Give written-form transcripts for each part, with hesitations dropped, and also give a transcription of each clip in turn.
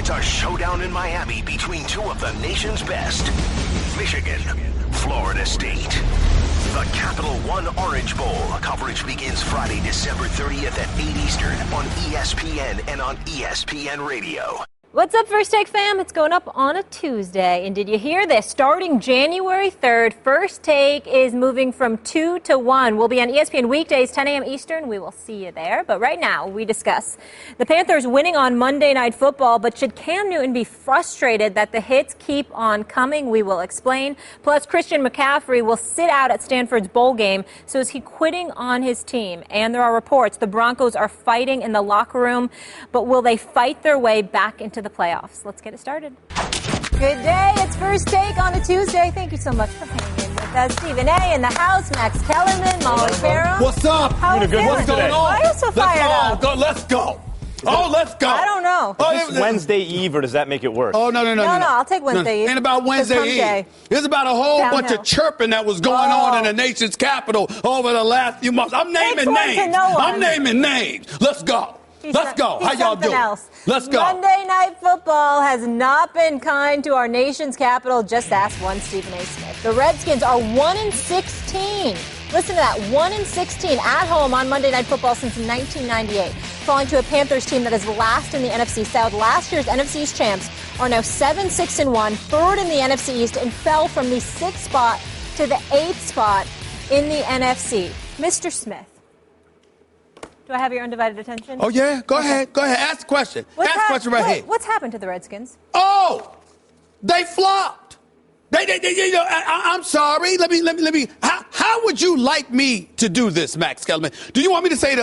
It's a showdown in Miami between two of the nation's best. Michigan, Florida State. The Capital One Orange Bowl coverage begins Friday, December 30th at 8 Eastern on ESPN and on ESPN Radio. What's up, First Take fam? It's going up on a Tuesday. And did you hear this? Starting January 3rd, First Take is moving from 2 to 1. We'll be on ESPN weekdays, 10 a.m. Eastern. We will see you there. But right now, we discuss the Panthers winning on Monday Night Football. But should Cam Newton be frustrated that the hits keep on coming? We will explain. Plus, Christian McCaffrey will sit out at Stanford's bowl game. So is he quitting on his team? And there are reports the Broncos are fighting in the locker room. But will they fight their way back into the playoffs? Let's get it started. Good day. It's First Take on a Tuesday. Thank you so much for hanging with us. Stephen A. in the house, Max Kellerman, Molly Farrell. What's up? How are you feeling? What's going on? Why are you so fired up? Let's go. Let's go. I don't know. Is this Wednesday Eve, or does that make it worse? No. I'll take Wednesday Eve. Ain't about Wednesday Eve. It's about a whole bunch of chirping that was going on in the nation's capital over the last few months. I'm naming names. Let's go. Let's go. How y'all doing? Let's go. Monday Night Football has not been kind to our nation's capital. Just ask one Stephen A. Smith. The Redskins are 1-16. Listen to that, 1-16 at home on Monday Night Football since 1998, falling to a Panthers team that is last in the NFC South. Last year's NFC East champs are now 7-6-1, third in the NFC East, and fell from the 6th spot to the 8th spot in the NFC. Mr. Smith. Do I have your undivided attention? Oh, yeah? Go ahead. Ask the question. Ask the question right here. What's happened to the Redskins? Oh, they flopped. I'm sorry. Let me. How would you like me to do this, Max Kellerman? Do you want me to say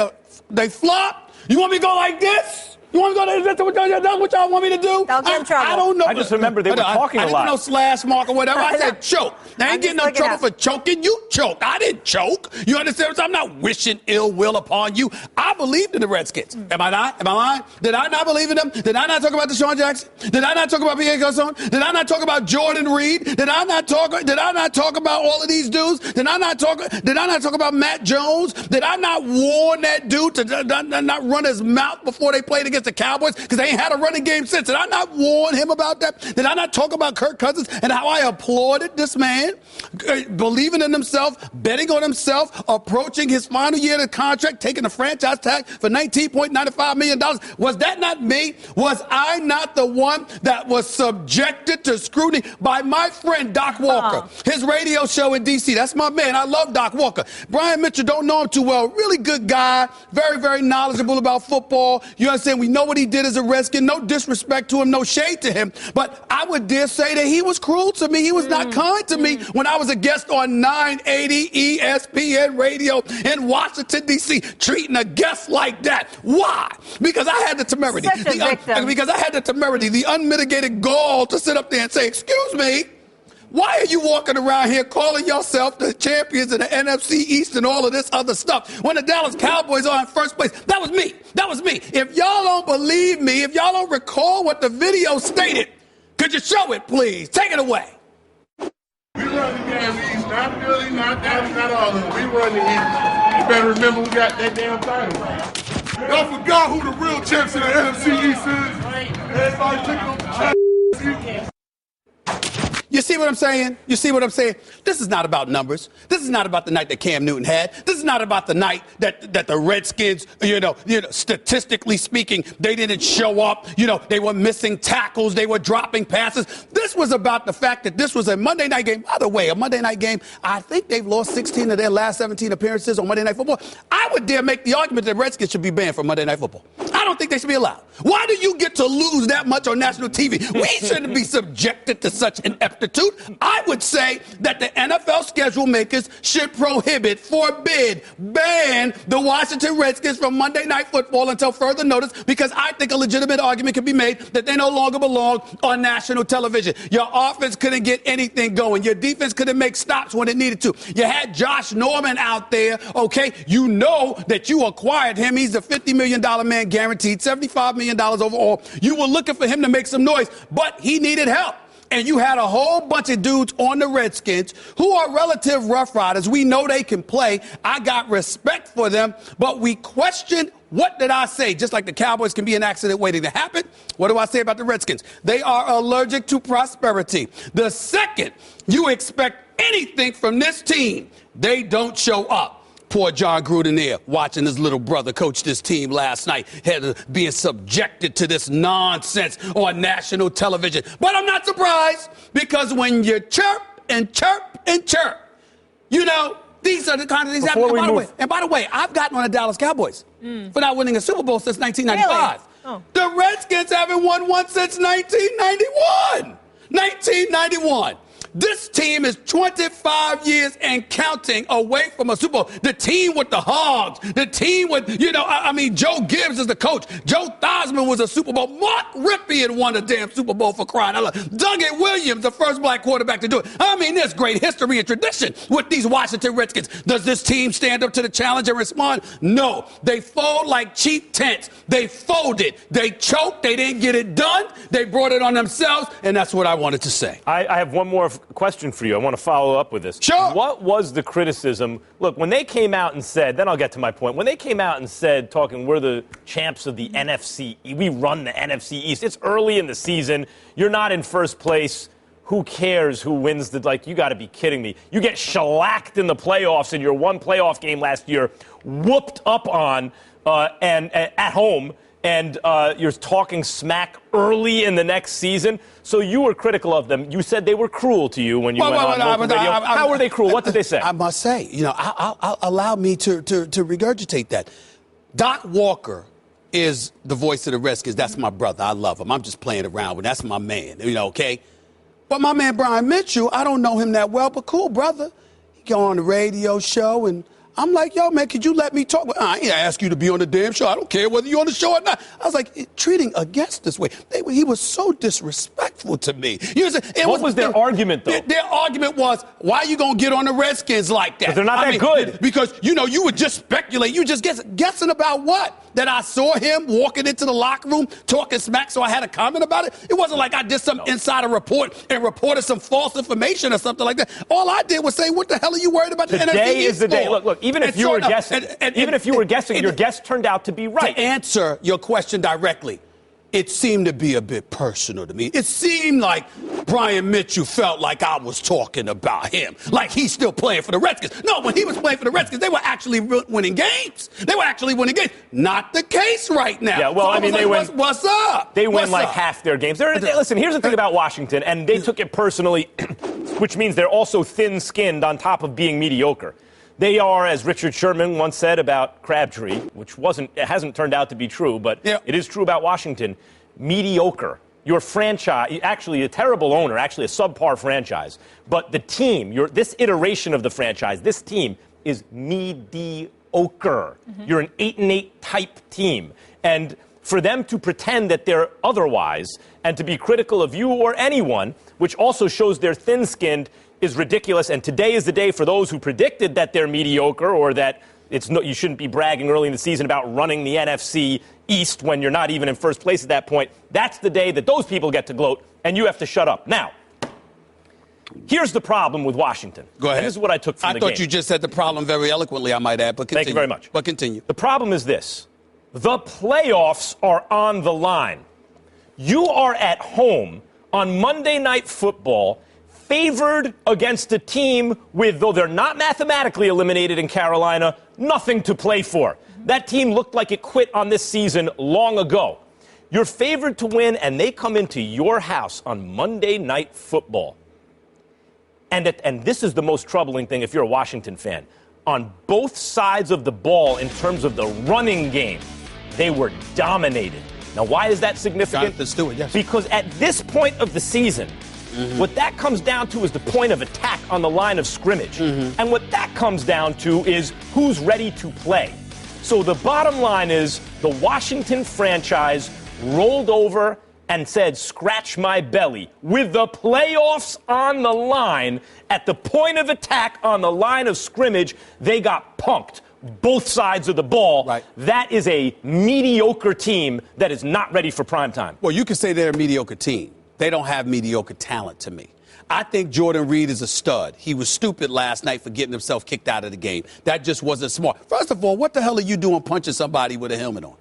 they flopped? You want me to go like this? You want me to go like this? That's what y'all want me to do? Don't get in trouble. I don't know. I just remember they were talking a lot. I didn't know slash mark or whatever. I said choke. I ain't getting no trouble for choking. You choked. I didn't choke. You understand? I'm not wishing ill will upon you. I believed in the Redskins. Am I not? Am I lying? Did I not believe in them? Did I not talk about Deshaun Jackson? Did I not talk about P.A. Garcon? Did I not talk about Jordan Reed? Did I not talk about all of these dudes? Did I not talk about Matt Jones? Did I not warn that dude to not run his mouth before they played against the Cowboys? Because they ain't had a running game since. Did I not warn him about that? Did I not talk about Kirk Cousins and how I applauded this man, believing in himself, betting on himself, approaching his final year of the contract, taking a franchise tag for $19.95 million? Was that not me? Was I not the one that was subjected to scrutiny by my friend Doc Walker, his radio show in D.C.? That's my man. I love Doc Walker. Brian Mitchell, don't know him too well. Really good guy. Very, very knowledgeable about football. You understand? We know what he did as a Redskin. No disrespect to him, no shade to him. But I would dare say that he was cruel to me. He was not kind to me when I was a guest on 980 ESPN radio in Washington, D.C., treating a guest like that. Why? Because I had the temerity. Because I had the temerity, the unmitigated gall to sit up there and say, excuse me, why are you walking around here calling yourself the champions of the NFC East and all of this other stuff when the Dallas Cowboys are in first place? That was me. If y'all don't believe me, if y'all don't recall what the video stated, could you show it, please? Take it away. We run the damn East, not Philly, not Dallas, not all of them. We run the East. You better remember we got that damn title. Y'all forgot who the real champs in the NFC East is. Everybody picking up the champs. You see what I'm saying? This is not about numbers. This is not about the night that Cam Newton had. This is not about the night that the Redskins, statistically speaking, they didn't show up. They were missing tackles. They were dropping passes. This was about the fact that this was a Monday night game. By the way, a Monday night game, I think they've lost 16 of their last 17 appearances on Monday Night Football. I would dare make the argument that Redskins should be banned from Monday Night Football. I don't think they should be allowed. Why do you get to lose that much on national TV? We shouldn't be subjected to such an ineptitude. I would say that the NFL schedule makers should prohibit, forbid, ban the Washington Redskins from Monday Night Football until further notice, because I think a legitimate argument can be made that they no longer belong on national television. Your offense couldn't get anything going. Your defense couldn't make stops when it needed to. You had Josh Norman out there, okay? You know that you acquired him. He's a $50 million man guaranteed, $75 million overall. You were looking for him to make some noise, but he needed help. and you had a whole bunch of dudes on the Redskins who are relative rough riders. We know they can play. I got respect for them, but we questioned, what did I say? Just like the Cowboys can be an accident waiting to happen, what do I say about the Redskins? They are allergic to prosperity. The second you expect anything from this team, they don't show up. Poor John Gruden there, watching his little brother coach this team last night, being subjected to this nonsense on national television. But I'm not surprised, because when you chirp and chirp and chirp, you know, these are the kind of things happening. And by the way, I've gotten on the Dallas Cowboys for not winning a Super Bowl since 1995. Really? Oh. The Redskins haven't won one since 1991. 1991. This team is 25 years and counting away from a Super Bowl. The team with the Hogs, the team with, Joe Gibbs is the coach. Joe Theismann was a Super Bowl. Mark Ripien won a damn Super Bowl, for crying out loud. Douglas Williams, the first black quarterback to do it. There's great history and tradition with these Washington Redskins. Does this team stand up to the challenge and respond? No. They fold like cheap tents. They folded. They choked. They didn't get it done. They brought it on themselves, and that's what I wanted to say. I have one more question for you. I want to follow up with this. Sure. What was the criticism? Look, when they came out and said, then I'll get to my point. When they came out and said, we're the champs of the NFC, we run the NFC East. It's early in the season. You're not in first place. Who cares who wins you got to be kidding me. You get shellacked in the playoffs in your one playoff game last year, whooped up on and at home. And you're talking smack early in the next season. So you were critical of them. You said they were cruel to you when you went on local radio. How were they cruel? What did they say? I must say, I'll allow me to regurgitate that. Doc Walker is the voice of the Redskins. That's my brother. I love him. I'm just playing around with. That's my man. Okay. But my man Brian Mitchell, I don't know him that well, but cool brother. He go on the radio show and I'm like, yo, man, could you let me talk? I ain't ask you to be on the damn show. I don't care whether you're on the show or not. I was like, treating a guest this way. He was so disrespectful to me. What was their argument, though? Their argument was, why are you going to get on the Redskins like that? Because they're not that good. Because, you would just speculate. You just guessing about what? That I saw him walking into the locker room talking smack, so I had a comment about it? It wasn't like I did some insider report and reported some false information or something like that. All I did was say, what the hell are you worried about the NFC? Today is the day. Look, even if you were guessing, your guess turned out to be right. To answer your question directly, it seemed to be a bit personal to me. It seemed like Brian Mitchell felt like I was talking about him, like he's still playing for the Redskins. No, when he was playing for the Redskins, they were actually winning games. Not the case right now. Yeah, well, so they win. What's up? They win half their games. Listen, here's the thing about Washington, and they took it personally, which means they're also thin-skinned on top of being mediocre. They are, as Richard Sherman once said about Crabtree, which it hasn't turned out to be true, but It is true about Washington, mediocre. Your franchise, actually a terrible owner, actually a subpar franchise. But the team, this iteration of the franchise, this team is mediocre. Mm-hmm. You're an 8-8 type team. And for them to pretend that they're otherwise and to be critical of you or anyone, which also shows they're thin-skinned, is ridiculous. And today is the day for those who predicted that they're mediocre or that you shouldn't be bragging early in the season about running the NFC East when you're not even in first place at that point. That's the day that those people get to gloat, and you have to shut up. Now, here's the problem with Washington. Go ahead. And this is what I took from the game. I thought you just said the problem very eloquently, I might add, but continue. Thank you very much. But continue. The problem is this. The playoffs are on the line. You are at home on Monday Night Football, favored against a team with, though they're not mathematically eliminated in Carolina, nothing to play for. That team looked like it quit on this season long ago. You're favored to win, and they come into your house on Monday Night Football. And this is the most troubling thing if you're a Washington fan. On both sides of the ball in terms of the running game, they were dominated. Now, why is that significant? Jonathan Stewart, yes. Because at this point of the season, what that comes down to is the point of attack on the line of scrimmage. And what that comes down to is who's ready to play. So the bottom line is the Washington franchise rolled over and said, scratch my belly. With the playoffs on the line, at the point of attack on the line of scrimmage, they got punked. Both sides of the ball. Right. That is a mediocre team that is not ready for prime time. Well, you can say they're a mediocre team. they don't have mediocre talent to me. I think Jordan Reed is a stud. He was stupid last night for getting himself kicked out of the game. That just wasn't smart. First of all, what the hell are you doing punching somebody with a helmet on?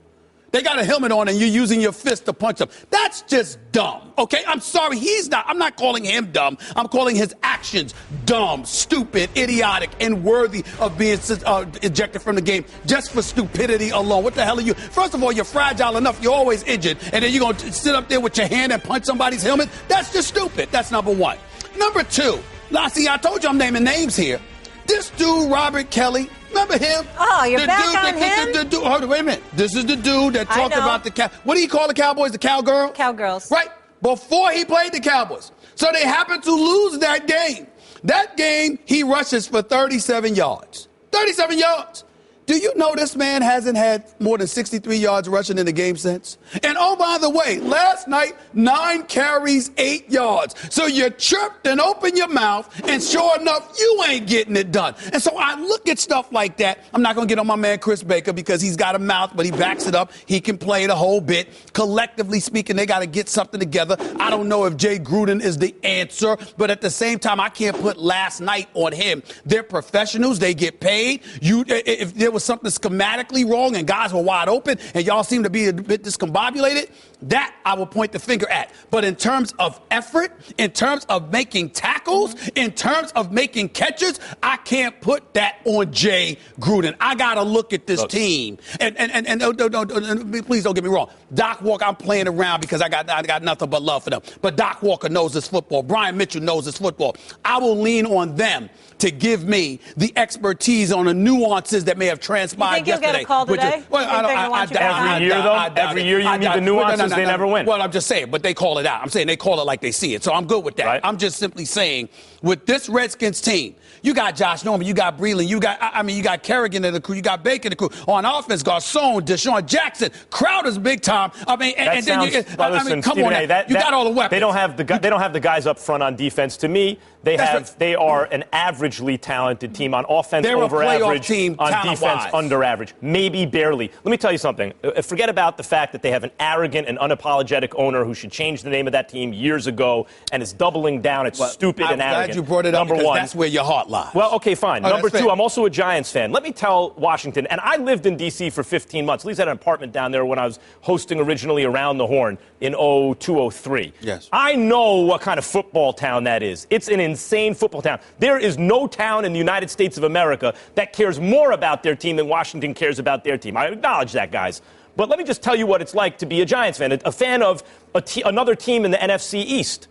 They got a helmet on and you're using your fist to punch them. That's just dumb, okay? I'm sorry, I'm not calling him dumb. I'm calling his actions dumb, stupid, idiotic, and worthy of being ejected from the game just for stupidity alone. What the hell are you? First of all, you're fragile enough. You're always injured. And then you're going to sit up there with your hand and punch somebody's helmet? That's just stupid. That's number one. Number two, now see, I told you I'm naming names here. This dude, Robert Kelly, remember him? Oh, you're back on him? Hold on, wait a minute. This is the dude that talked about what do you call the Cowboys? The Cowgirl? Cowgirls. Right, before he played the Cowboys. So they happened to lose that game. That game, he rushes for 37 yards. 37 yards. Do you know this man hasn't had more than 63 yards rushing in the game since? And oh, by the way, last night, 9 carries, 8 yards. So you chirped and opened your mouth, and sure enough, you ain't getting it done. And so I look at stuff like that. I'm not going to get on my man Chris Baker because he's got a mouth, but he backs it up. He can play the whole bit. Collectively speaking, they got to get something together. I don't know if Jay Gruden is the answer, but at the same time, I can't put last night on him. They're professionals. They get paid. If there was something schematically wrong and guys were wide open and y'all seem to be a bit discombobulated, that I will point the finger at. But in terms of effort, in terms of making tackles, in terms of making catches, I can't put that on Jay Gruden. I got to look at this team. And please don't get me wrong. Doc Walker, I'm playing around because I got nothing but love for them. But Doc Walker knows this football. Brian Mitchell knows this football. I will lean on them to give me the expertise on the nuances that may have transpired yesterday. You think you'll get a call today? Every year, though? Every year you need the nuances, they never win. Well, I'm just saying, but they call it out. I'm saying they call it like they see it, so I'm good with that. Right. I'm just simply saying, with this Redskins team, you got Josh Norman, you got Breland, you got Kerrigan in the crew, you got Baker in the crew. On offense, Garcon, Deshaun Jackson, Crowder's big time. Come on, now. You got all the weapons. They don't have the guys up front on defense. To me, they are an averagely talented team on offense, over average, team, on defense, under average, maybe barely. Let me tell you something. Forget about the fact that they have an arrogant and unapologetic owner who should change the name of that team years ago and is doubling down. It's stupid and arrogant. I'm glad you brought it up because that's where your heart lies. Well, okay, fine. Number two, I'm also a Giants fan. Let me tell Washington, and I lived in D.C. for 15 months. At least I had an apartment down there when I was hosting originally Around the Horn in 0203. Yes. I know what kind of football town that is. It's an insane football town. There is no town in the United States of America that cares more about their team than Washington cares about their team. I acknowledge that, guys. But let me just tell you what it's like to be a Giants fan, a fan of another team in the NFC East.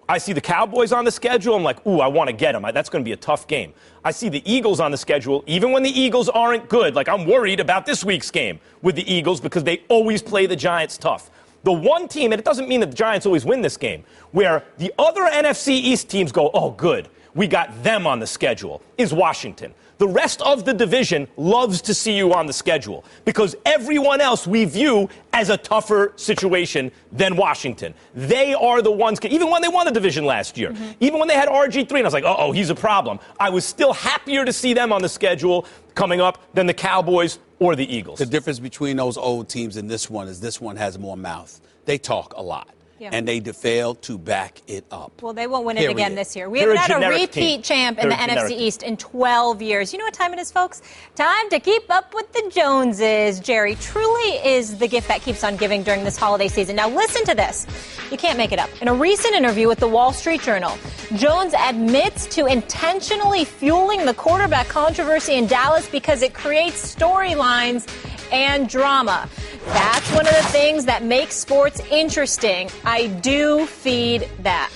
I see the Cowboys on the schedule. I'm like, ooh, I want to get them. That's going to be a tough game. I see the Eagles on the schedule. Even when the Eagles aren't good, like I'm worried about this week's game with the Eagles because they always play the Giants tough. The one team, and it doesn't mean that the Giants always win this game, where the other NFC East teams go, oh, good, we got them on the schedule, is Washington. The rest of the division loves to see you on the schedule because everyone else we view as a tougher situation than Washington. They are the ones, even when they won the division last year, even when they had RG3, and I was like, uh-oh, he's a problem. I was still happier to see them on the schedule coming up than the Cowboys or the Eagles. The difference between those old teams and this one is this one has more mouth. They talk a lot. Yeah. And they failed to back it up. Well, they won't win it again this year. We haven't had a repeat champ in the NFC East in 12 years. You know what time it is, folks? Time to keep up with the Joneses. Jerry, truly is the gift that keeps on giving during this holiday season. Now, listen to this. You can't make it up. In a recent interview with the Wall Street Journal, Jones admits to intentionally fueling the quarterback controversy in Dallas because it creates storylines and drama. That's one of the things that makes sports interesting. I do feed that.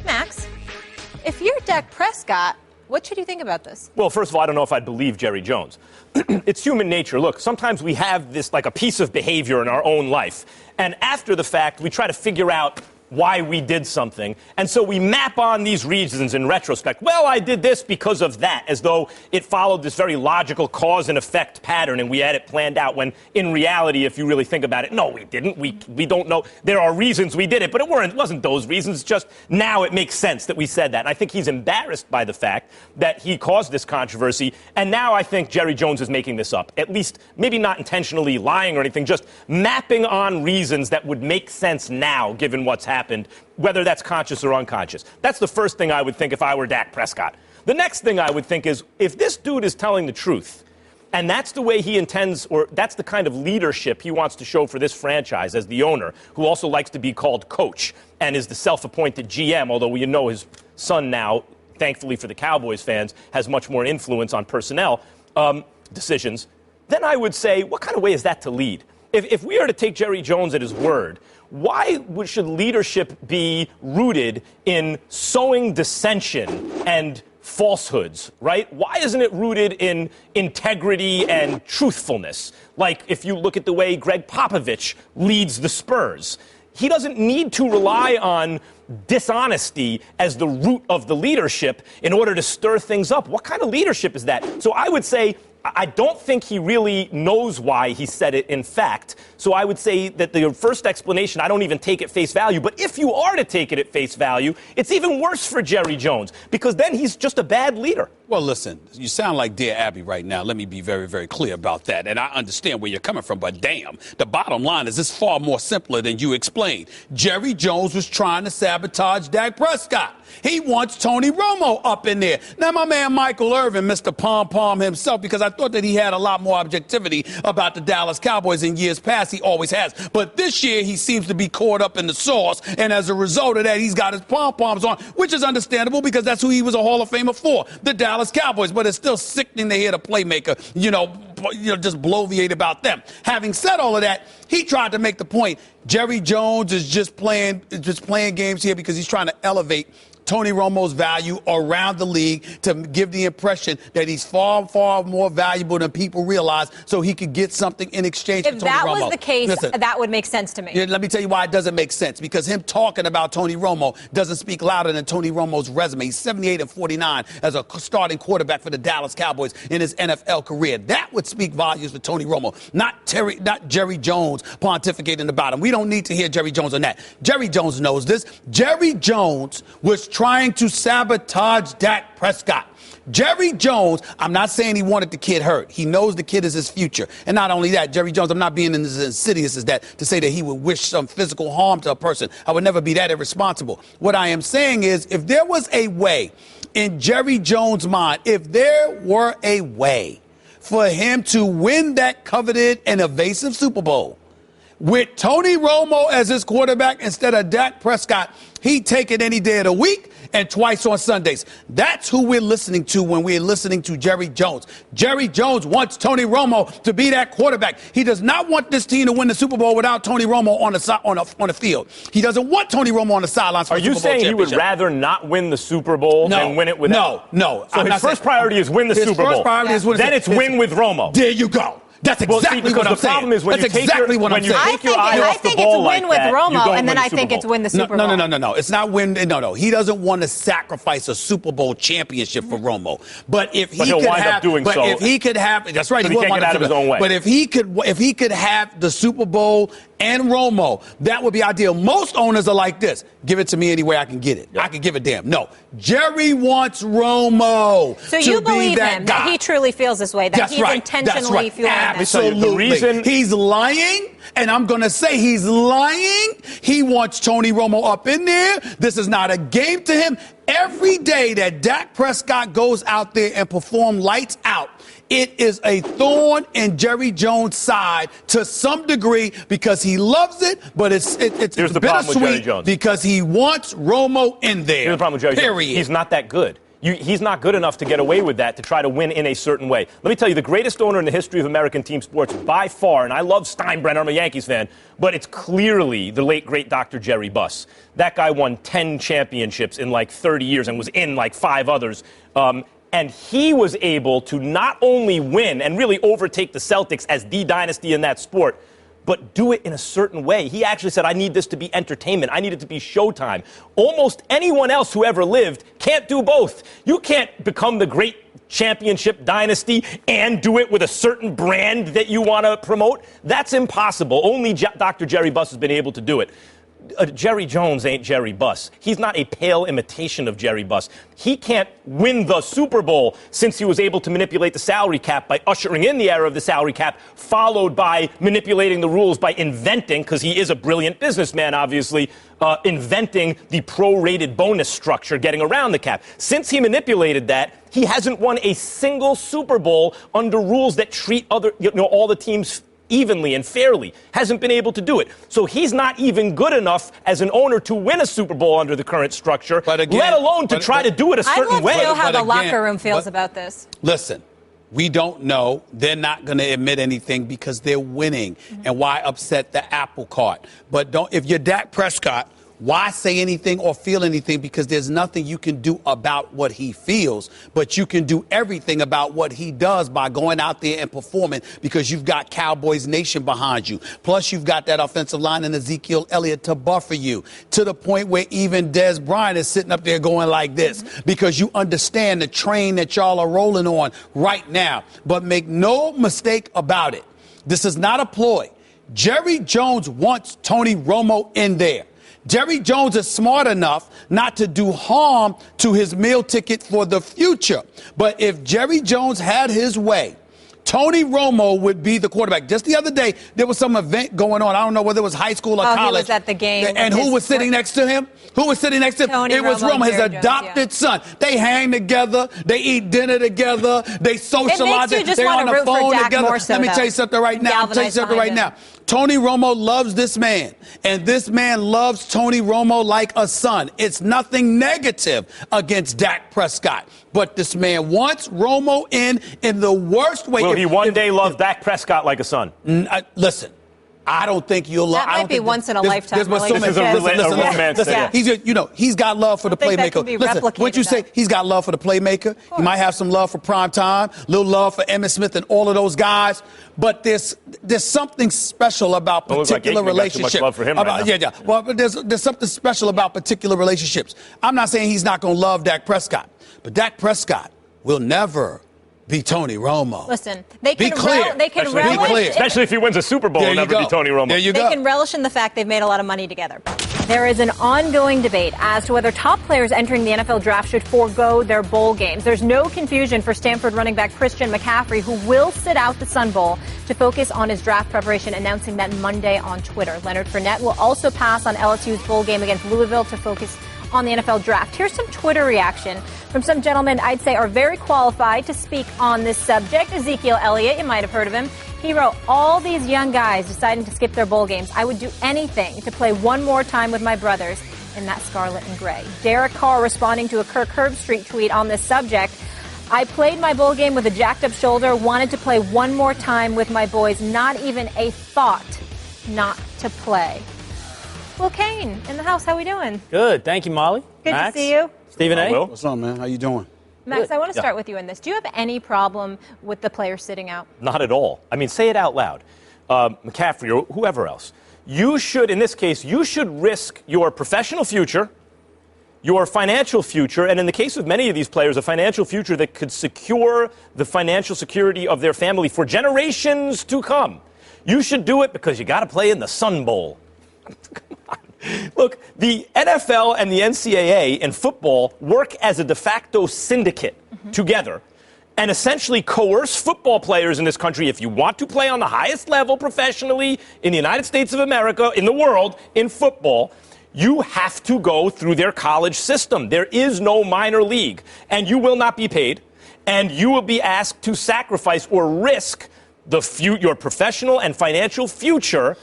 Max, if you're Dak Prescott, what should you think about this? Well, first of all, I don't know if I'd believe Jerry Jones. It's human nature. Look, sometimes we have this like a piece of behavior in our own life. And after the fact, we try to figure out why we did something. And so we map on these reasons in retrospect. Well, I did this because of that, as though it followed this very logical cause and effect pattern and we had it planned out, when in reality, if you really think about it, no, we didn't. We don't know. There are reasons we did it, but it wasn't those reasons. It's just now it makes sense that we said that. And I think he's embarrassed by the fact that he caused this controversy. And now I think Jerry Jones is making this up. At least maybe not intentionally lying or anything, just mapping on reasons that would make sense now, given what's happening. happened, whether that's conscious or unconscious. That's the first thing I would think if I were Dak Prescott. The next thing I would think is, if this dude is telling the truth, and that's the way he intends, or that's the kind of leadership he wants to show for this franchise as the owner, who also likes to be called coach and is the self-appointed GM, although we know his son now, thankfully for the Cowboys fans, has much more influence on personnel decisions, then I would say, what kind of way is that to lead? If we are to take Jerry Jones at his word, why should leadership be rooted in sowing dissension and falsehoods, right? Why isn't it rooted in integrity and truthfulness? Like if you look at the way Greg Popovich leads the Spurs, he doesn't need to rely on dishonesty as the root of the leadership in order to stir things up. What kind of leadership is that? So I would say, I don't think he really knows why he said it, in fact. So I would say that the first explanation, I don't even take at face value. But if you are to take it at face value, it's even worse for Jerry Jones, because then he's just a bad leader. Well, listen, you sound like Dear Abby right now. Let me be very, very clear about that. And I understand where you're coming from, but damn, the bottom line is it's far more simpler than you explained. Jerry Jones was trying to sabotage Dak Prescott. He wants Tony Romo up in there. Now, my man Michael Irvin, Mr. Pom Pom himself, because I thought that he had a lot more objectivity about the Dallas Cowboys in years past. He always has. But this year, he seems to be caught up in the sauce. And as a result of that, he's got his pom-poms on, which is understandable because that's who he was a Hall of Famer for, the Dallas Cowboys. But it's still sickening to hear the playmaker, just bloviate about them. Having said all of that, he tried to make the point Jerry Jones is just playing games here because he's trying to elevate Tony Romo's value around the league to give the impression that he's far, far more valuable than people realize, so he could get something in exchange for Tony Romo. If that was the case, listen, that would make sense to me. Yeah, let me tell you why it doesn't make sense. Because him talking about Tony Romo doesn't speak louder than Tony Romo's resume. He's 78-49 as a starting quarterback for the Dallas Cowboys in his NFL career. That would speak volumes for Tony Romo, not Jerry Jones pontificating about him. We don't need to hear Jerry Jones on that. Jerry Jones knows this. Jerry Jones was trying to sabotage Dak Prescott. Jerry Jones, I'm not saying he wanted the kid hurt. He knows the kid is his future. And not only that, Jerry Jones, I'm not being as insidious as that to say that he would wish some physical harm to a person. I would never be that irresponsible. What I am saying is, if there was a way in Jerry Jones' mind, if there were a way for him to win that coveted and evasive Super Bowl with Tony Romo as his quarterback instead of Dak Prescott, he'd take it any day of the week and twice on Sundays. That's who we're listening to when we're listening to Jerry Jones. Jerry Jones wants Tony Romo to be that quarterback. He does not want this team to win the Super Bowl without Tony Romo on the field. He doesn't want Tony Romo on the sidelines for the Super Bowl championship. Are you saying he would rather not win the Super Bowl than win it without? No. So his first priority is win the Super Bowl. His first priority is win. Then it's win with Romo. There you go. That's exactly what I'm saying. The problem is when you take your eye off the ball like that, I think it's win with Romo, and then I think it's win the Super Bowl. No. It's not win. No. He doesn't want to sacrifice a Super Bowl championship for Romo. But if he could have, if he could have, that's right. He can't get out of his own way. But if he could have the Super Bowl and Romo, that would be ideal. Most owners are like this: give it to me any way I can get it. Yep. I can give a damn. No, Jerry wants Romo. So you believe him that he truly feels this way, that he's intentionally feeling that. Absolutely. He's lying, and I'm going to say he's lying. He wants Tony Romo up in there. This is not a game to him. Every day that Dak Prescott goes out there and performs lights out, it is a thorn in Jerry Jones' side to some degree because he loves it, but it's bittersweet because he wants Romo in there. Here's the problem with Jerry Jones. He's not that good. He's not good enough to get away with that, to try to win in a certain way. Let me tell you, the greatest owner in the history of American team sports by far, and I love Steinbrenner, I'm a Yankees fan, but it's clearly the late, great Dr. Jerry Buss. That guy won 10 championships in like 30 years and was in like 5 others. And he was able to not only win and really overtake the Celtics as the dynasty in that sport, but do it in a certain way. He actually said, I need this to be entertainment. I need it to be showtime. Almost anyone else who ever lived can't do both. You can't become the great championship dynasty and do it with a certain brand that you want to promote. That's impossible. Only Dr. Jerry Buss has been able to do it. Jerry Jones ain't Jerry Buss. He's not a pale imitation of Jerry Buss. He can't win the Super Bowl since he was able to manipulate the salary cap by ushering in the era of the salary cap, followed by manipulating the rules by inventing, because he is a brilliant businessman, obviously, inventing the prorated bonus structure, getting around the cap. Since he manipulated that, he hasn't won a single Super Bowl under rules that treat all the teams evenly and fairly. Hasn't been able to do it. So he's not even good enough as an owner to win a Super Bowl under the current structure, let alone to try to do it a certain way. I'd love to know how the locker room feels about this. Listen, we don't know. They're not going to admit anything because they're winning. And why upset the apple cart? But if you're Dak Prescott, why say anything or feel anything? Because there's nothing you can do about what he feels, but you can do everything about what he does by going out there and performing, because you've got Cowboys Nation behind you. Plus, you've got that offensive line and Ezekiel Elliott to buffer you, to the point where even Des Bryant is sitting up there going like this, because you understand the train that y'all are rolling on right now. But make no mistake about it, this is not a ploy. Jerry Jones wants Tony Romo in there. Jerry Jones is smart enough not to do harm to his meal ticket for the future. But if Jerry Jones had his way, Tony Romo would be the quarterback. Just the other day, there was some event going on. I don't know whether it was high school or college. He was at the game. And who was sitting next to him? Who was sitting next to him? Tony it was Romo, his adopted son. They hang together. They eat dinner together. They socialize. They're on the phone together. Let me tell you something right now. Tony Romo loves this man, and this man loves Tony Romo like a son. It's nothing negative against Dak Prescott, but this man wants Romo in the worst way. Will he one day love Dak Prescott like a son? Listen. I don't think you'll love. That might be once in a lifetime. This is a romance. He's got love for the playmaker. Listen, what you say? He's got love for the playmaker. He might have some love for prime time, little love for Emmitt Smith and all of those guys. But there's something special about particular relationships. Love for him Well, but there's something special about particular relationships. I'm not saying he's not going to love Dak Prescott, but Dak Prescott will never be Tony Romo. Listen, they can relish, especially if he wins a Super Bowl, he'll never be Tony Romo. There you go. They can relish in the fact they've made a lot of money together. There is an ongoing debate as to whether top players entering the NFL draft should forego their bowl games. There's no confusion for Stanford running back Christian McCaffrey, who will sit out the Sun Bowl to focus on his draft preparation, announcing that Monday on Twitter. Leonard Fournette will also pass on LSU's bowl game against Louisville to focus on the NFL draft. Here's some Twitter reaction from some gentlemen I'd say are very qualified to speak on this subject. Ezekiel Elliott, you might have heard of him. He wrote, all these young guys deciding to skip their bowl games. I would do anything to play one more time with my brothers in that scarlet and gray. Derek Carr responding to a Kirk Herbstreit tweet on this subject. I played my bowl game with a jacked up shoulder, wanted to play one more time with my boys. Not even a thought not to play. Will Kane in the house, how we doing? Good, thank you, Molly. Good to see you. Stephen A. Will. What's up, man? How you doing? Max, I want to start with you in this. Do you have any problem with the players sitting out? Not at all. I mean, say it out loud. McCaffrey or whoever else. You should, in this case, you should risk your professional future, your financial future, and in the case of many of these players, a financial future that could secure the financial security of their family for generations to come. You should do it because you got to play in the Sun Bowl. Come on. Look, the NFL and the NCAA in football work as a de facto syndicate together and essentially coerce football players in this country. If you want to play on the highest level professionally in the United States of America, in the world, in football, you have to go through their college system. There is no minor league, and you will not be paid, and you will be asked to sacrifice or risk your professional and financial future,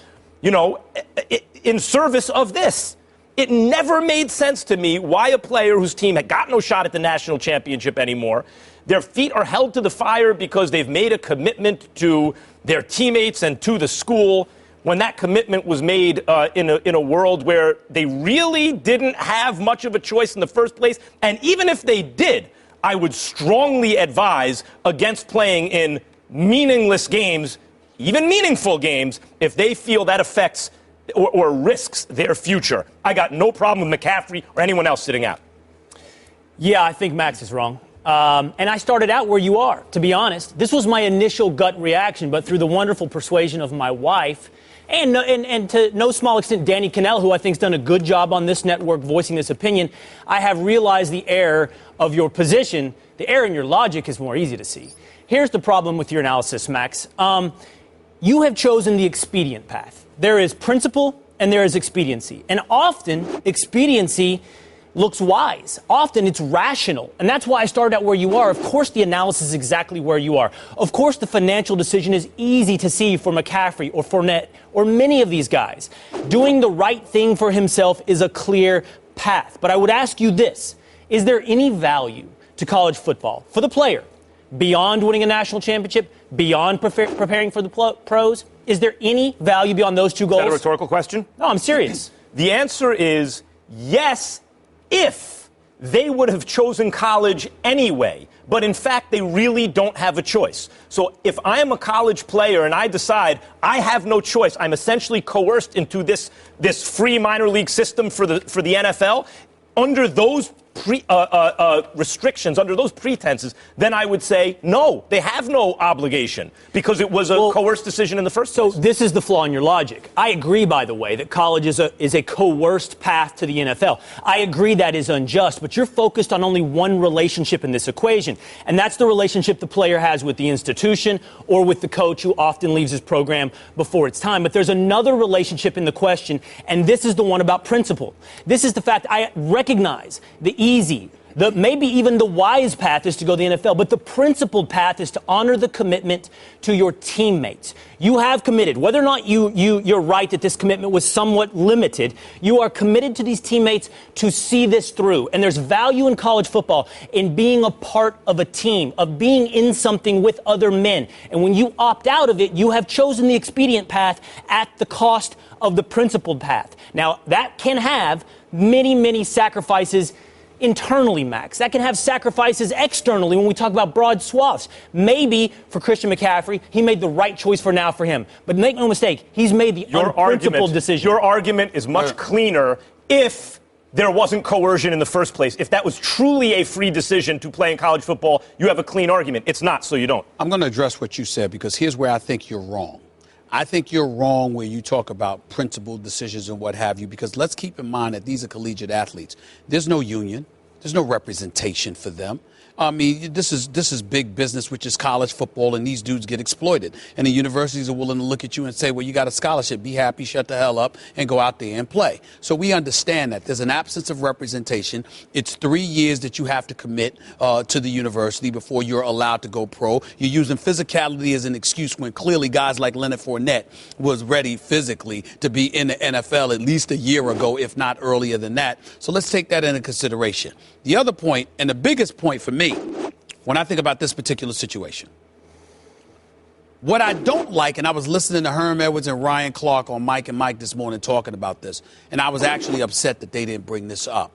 in service of this. It never made sense to me why a player whose team had got no shot at the national championship anymore, their feet are held to the fire because they've made a commitment to their teammates and to the school, when that commitment was made in a world where they really didn't have much of a choice in the first place. And even if they did, I would strongly advise against playing in meaningless games, even meaningful games, if they feel that affects or risks their future. I got no problem with McCaffrey or anyone else sitting out. Yeah, I think Max is wrong. And I started out where you are, to be honest. This was my initial gut reaction, but through the wonderful persuasion of my wife And to no small extent, Danny Cannell, who I think has done a good job on this network voicing this opinion, I have realized the error of your position. The error in your logic is more easy to see. Here's the problem with your analysis, Max. You have chosen the expedient path. There is principle and there is expediency. And often, expediency looks wise. Often it's rational. And that's why I started out where you are. Of course, the analysis is exactly where you are. Of course, the financial decision is easy to see for McCaffrey or Fournette or many of these guys. Doing the right thing for himself is a clear path. But I would ask you this. Is there any value to college football for the player beyond winning a national championship, beyond preparing for the pros? Is there any value beyond those two goals? Is that a rhetorical question? No, I'm serious. The answer is yes, if they would have chosen college anyway. But in fact, they really don't have a choice. So if I am a college player and I decide I have no choice, I'm essentially coerced into this free minor league system for the NFL, under those restrictions, under those pretenses, then I would say, no, they have no obligation because it was a coerced decision in the first place. So this is the flaw in your logic. I agree, by the way, that college is a coerced path to the NFL. I agree that is unjust, but you're focused on only one relationship in this equation, and that's the relationship the player has with the institution or with the coach who often leaves his program before it's time. But there's another relationship in the question, and this is the one about principle. This is the fact I recognize the easy, maybe even the wise path is to go to the NFL, but the principled path is to honor the commitment to your teammates. You have committed, whether or not you're right that this commitment was somewhat limited, you are committed to these teammates to see this through. And there's value in college football in being a part of a team, of being in something with other men. And when you opt out of it, you have chosen the expedient path at the cost of the principled path. Now, that can have many, many sacrifices internally, Max. That can have sacrifices externally when we talk about broad swaths. Maybe for Christian McCaffrey, he made the right choice for now for him. But make no mistake, he's made the unprincipled decision. Your argument is much cleaner if there wasn't coercion in the first place. If that was truly a free decision to play in college football, you have a clean argument. It's not, so you don't. I'm going to address what you said because here's where I think you're wrong. I think you're wrong where you talk about principled decisions and what have you, because let's keep in mind that these are collegiate athletes. There's no union. There's no representation for them. I mean, this is big business, which is college football, and these dudes get exploited. And the universities are willing to look at you and say, well, you got a scholarship. Be happy, shut the hell up, and go out there and play. So we understand that. There's an absence of representation. It's 3 years that you have to commit to the university before you're allowed to go pro. You're using physicality as an excuse when clearly guys like Leonard Fournette was ready physically to be in the NFL at least a year ago, if not earlier than that. So let's take that into consideration. The other point, and the biggest point for me, when I think about this particular situation, what I don't like, and I was listening to Herm Edwards and Ryan Clark on Mike and Mike this morning talking about this, and I was actually upset that they didn't bring this up.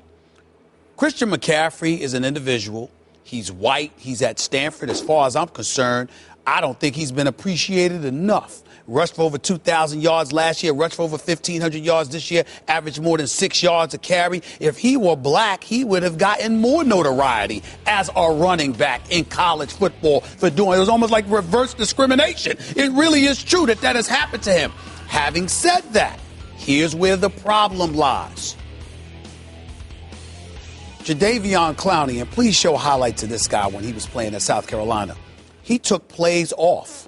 Christian McCaffrey is an individual. He's white. He's at Stanford. As far as I'm concerned, I don't think he's been appreciated enough. Rushed for over 2,000 yards last year, rushed for over 1,500 yards this year, averaged more than 6 yards a carry. If he were black, he would have gotten more notoriety as a running back in college football for doing it. It was almost like reverse discrimination. It really is true that has happened to him. Having said that, here's where the problem lies. Jadeveon Clowney, and please show highlights of this guy when he was playing at South Carolina. He took plays off.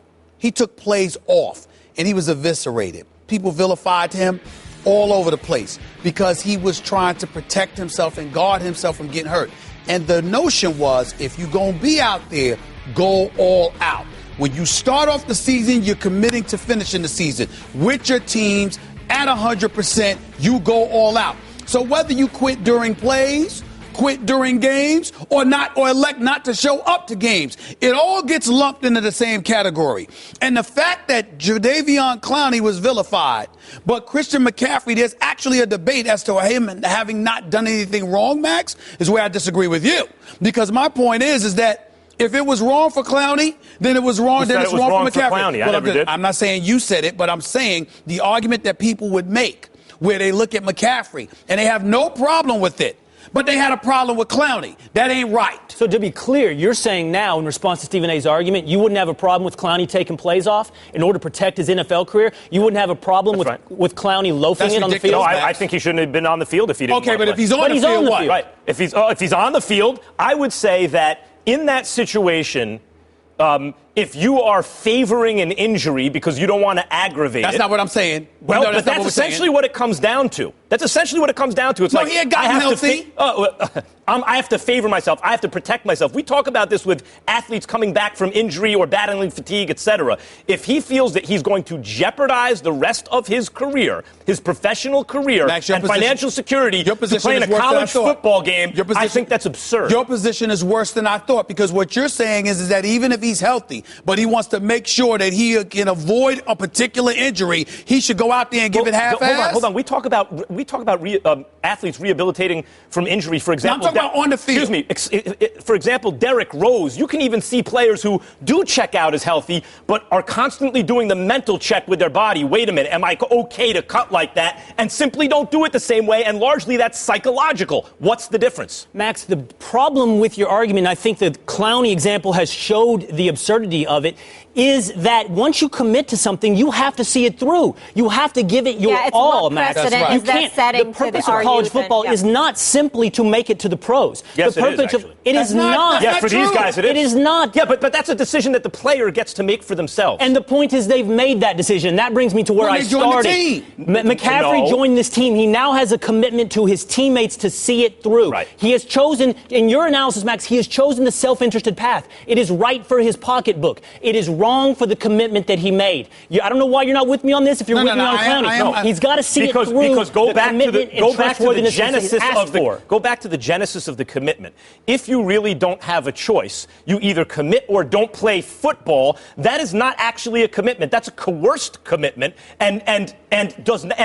And he was eviscerated. People vilified him all over the place because he was trying to protect himself and guard himself from getting hurt. And the notion was, if you're going to be out there, go all out. When you start off the season, you're committing to finishing the season with your teams at 100%. You go all out. So whether you quit during plays, quit during games, or elect not to show up to games, it all gets lumped into the same category. And the fact that Jadeveon Clowney was vilified, but Christian McCaffrey, there's actually a debate as to him having not done anything wrong, Max, is where I disagree with you. Because my point is that if it was wrong for Clowney, then it was wrong. Then it's wrong for McCaffrey. Clowney. I never did. I'm not saying you said it, but I'm saying the argument that people would make where they look at McCaffrey and they have no problem with it. but they had a problem with Clowney. That ain't right. So to be clear, you're saying now, in response to Stephen A's argument, you wouldn't have a problem with Clowney taking plays off in order to protect his NFL career? You wouldn't have a problem with Clowney loafing it on the field? No, I think he shouldn't have been on the field if he didn't. Okay, but if he's on the field, what? Right. If he's on the field, I would say that in that situation, if you are favoring an injury because you don't want to aggravate That's it. not what I'm saying. Well, but that's essentially what it comes down to. That's essentially what it comes down to. It's like he had gotten healthy. I have to favor myself. I have to protect myself. We talk about this with athletes coming back from injury or battling fatigue, etc. If he feels that he's going to jeopardize the rest of his career, his professional career, Max, and financial security to play in a college football game, I think that's absurd. Your position is worse than I thought, because what you're saying is that even if he's healthy, but he wants to make sure that he can avoid a particular injury, he should go out there and give it half-ass? Hold on. We talk about athletes rehabilitating from injury, for example. No, I'm talking about on the field. Excuse me. For example, Derrick Rose. You can even see players who do check out as healthy, but are constantly doing the mental check with their body. Wait a minute. Am I okay to cut like that? And simply don't do it the same way. And largely that's psychological. What's the difference? Max, the problem with your argument, I think the Clowney example has showed the absurdity of it, is that once you commit to something, you have to see it through. You have to give it your all, Max. That's right. You can't. The purpose of college football is not simply to make it to the pros. Yes, the purpose it is not. Yes, for these guys it is. It is not. Yeah, but that's a decision that the player gets to make for themselves. And the point is they've made that decision. That brings me to where I started. McCaffrey joined this team. He now has a commitment to his teammates to see it through. Right. He has chosen, in your analysis, Max, he has chosen the self-interested path. It is right for his pocketbook. It is wrong for the commitment that he made. I don't know why you're not with me on this. If you're with me on Clowney, he's got to see it through. Because go back to the genesis of the commitment. If you really don't have a choice, you either commit or don't play football. That is not actually a commitment. That's a coerced commitment. And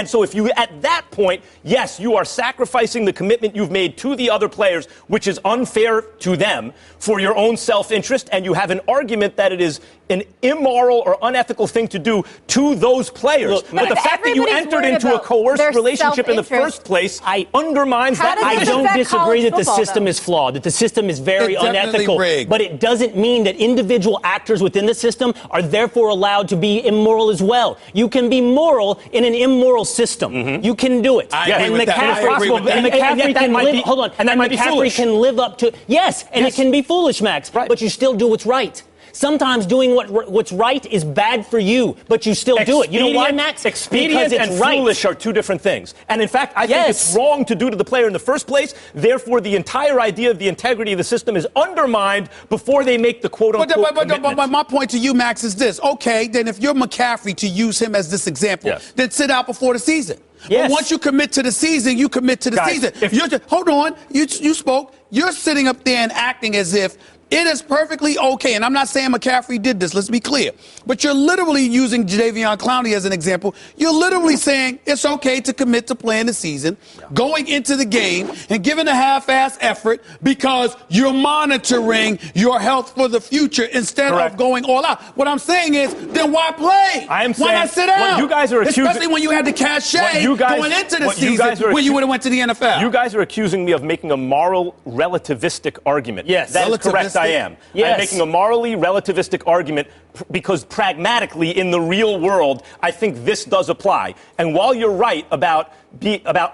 so if you at that point, yes, you are sacrificing the commitment you've made to the other players, which is unfair to them, for your own self-interest, and you have an argument that it is an immoral or unethical thing to do to those players. Look, but the fact that you entered into a coerced relationship in the first place undermines that. I don't disagree that the system is flawed, that the system is very unethical. Rigged. But it doesn't mean that individual actors within the system are therefore allowed to be immoral as well. You can be moral in an immoral system. Mm-hmm. You can do it. And McCaffrey can live. Hold on. And McCaffrey can live up to. Yes, and it can be foolish, Max. Right. But you still do what's right. Sometimes doing what's right is bad for you, but you still do it. You know why, Max? Expedient and foolish are two different things. And in fact, I think it's wrong to do to the player in the first place. Therefore, the entire idea of the integrity of the system is undermined before they make the quote-unquote commitment. But my point to you, Max, is this. Okay, then if you're McCaffrey, to use him as this example, then sit out before the season. Yes. But once you commit to the season, you commit to the season. Hold on. You spoke. You're sitting up there and acting as if it is perfectly okay, and I'm not saying McCaffrey did this, let's be clear, but you're literally using Jadeveon Clowney as an example. You're literally saying it's okay to commit to playing the season, going into the game, and giving a half-ass effort because you're monitoring your health for the future instead of going all out. What I'm saying is, then why play? Why not sit down? You guys are accusing, especially when you had the cachet going into the season when you would have went to the NFL. You guys are accusing me of making a moral relativistic argument. Yes. That is correct. I am. Yes. I'm making a morally relativistic argument because pragmatically, in the real world, I think this does apply. And while you're right about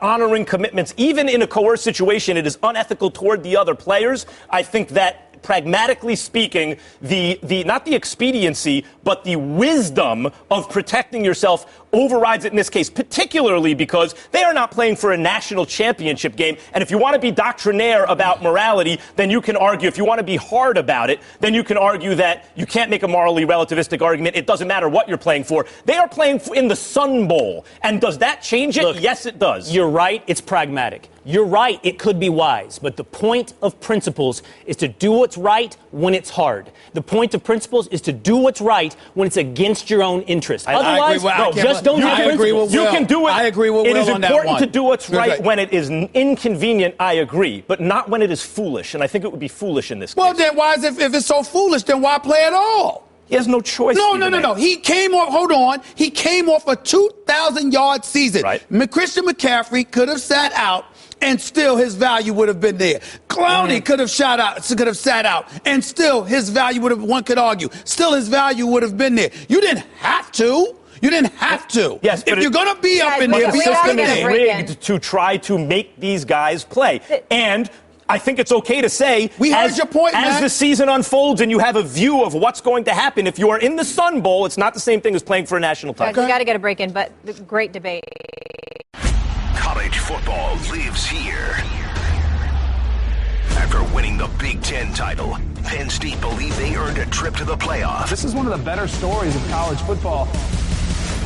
honoring commitments, even in a coerced situation, it is unethical toward the other players. I think that, pragmatically speaking, not the expediency, but the wisdom of protecting yourself overrides it in this case, particularly because they are not playing for a national championship game. And if you want to be doctrinaire about morality, then you can argue. If you want to be hard about it, then you can argue that you can't make a morally relativistic argument. It doesn't matter what you're playing for. They are playing in the Sun Bowl. And does that change it? Look, yes, it does. You're right. It's pragmatic. You're right. It could be wise. But the point of principles is to do what's right when it's hard. The point of principles is to do what's right when it's against your own interest. Otherwise, just don't have principles. You can do it. I agree with Will on that one. It is important to do what's right when it is inconvenient, I agree, but not when it is foolish. And I think it would be foolish in this case. Well, then why is if it's so foolish, then why play at all? He has no choice. No. He came off, hold on. He came off a 2,000-yard season. Right. Christian McCaffrey could have sat out, and still his value would have been there. Clowney could have sat out, and still his value would have, one could argue, still his value would have been there. You didn't have to. You didn't have to. Yes, if you're going to be up in there, the be up system in is there. rigged to try to make these guys play. And I think it's okay to say, we heard your point, as the season unfolds and you have a view of what's going to happen, if you are in the Sun Bowl, it's not the same thing as playing for a national title. Guys, we got to get a break in, but great debate. College football lives here. After winning the Big Ten title, Penn State believe they earned a trip to the playoff. This is one of the better stories of college football.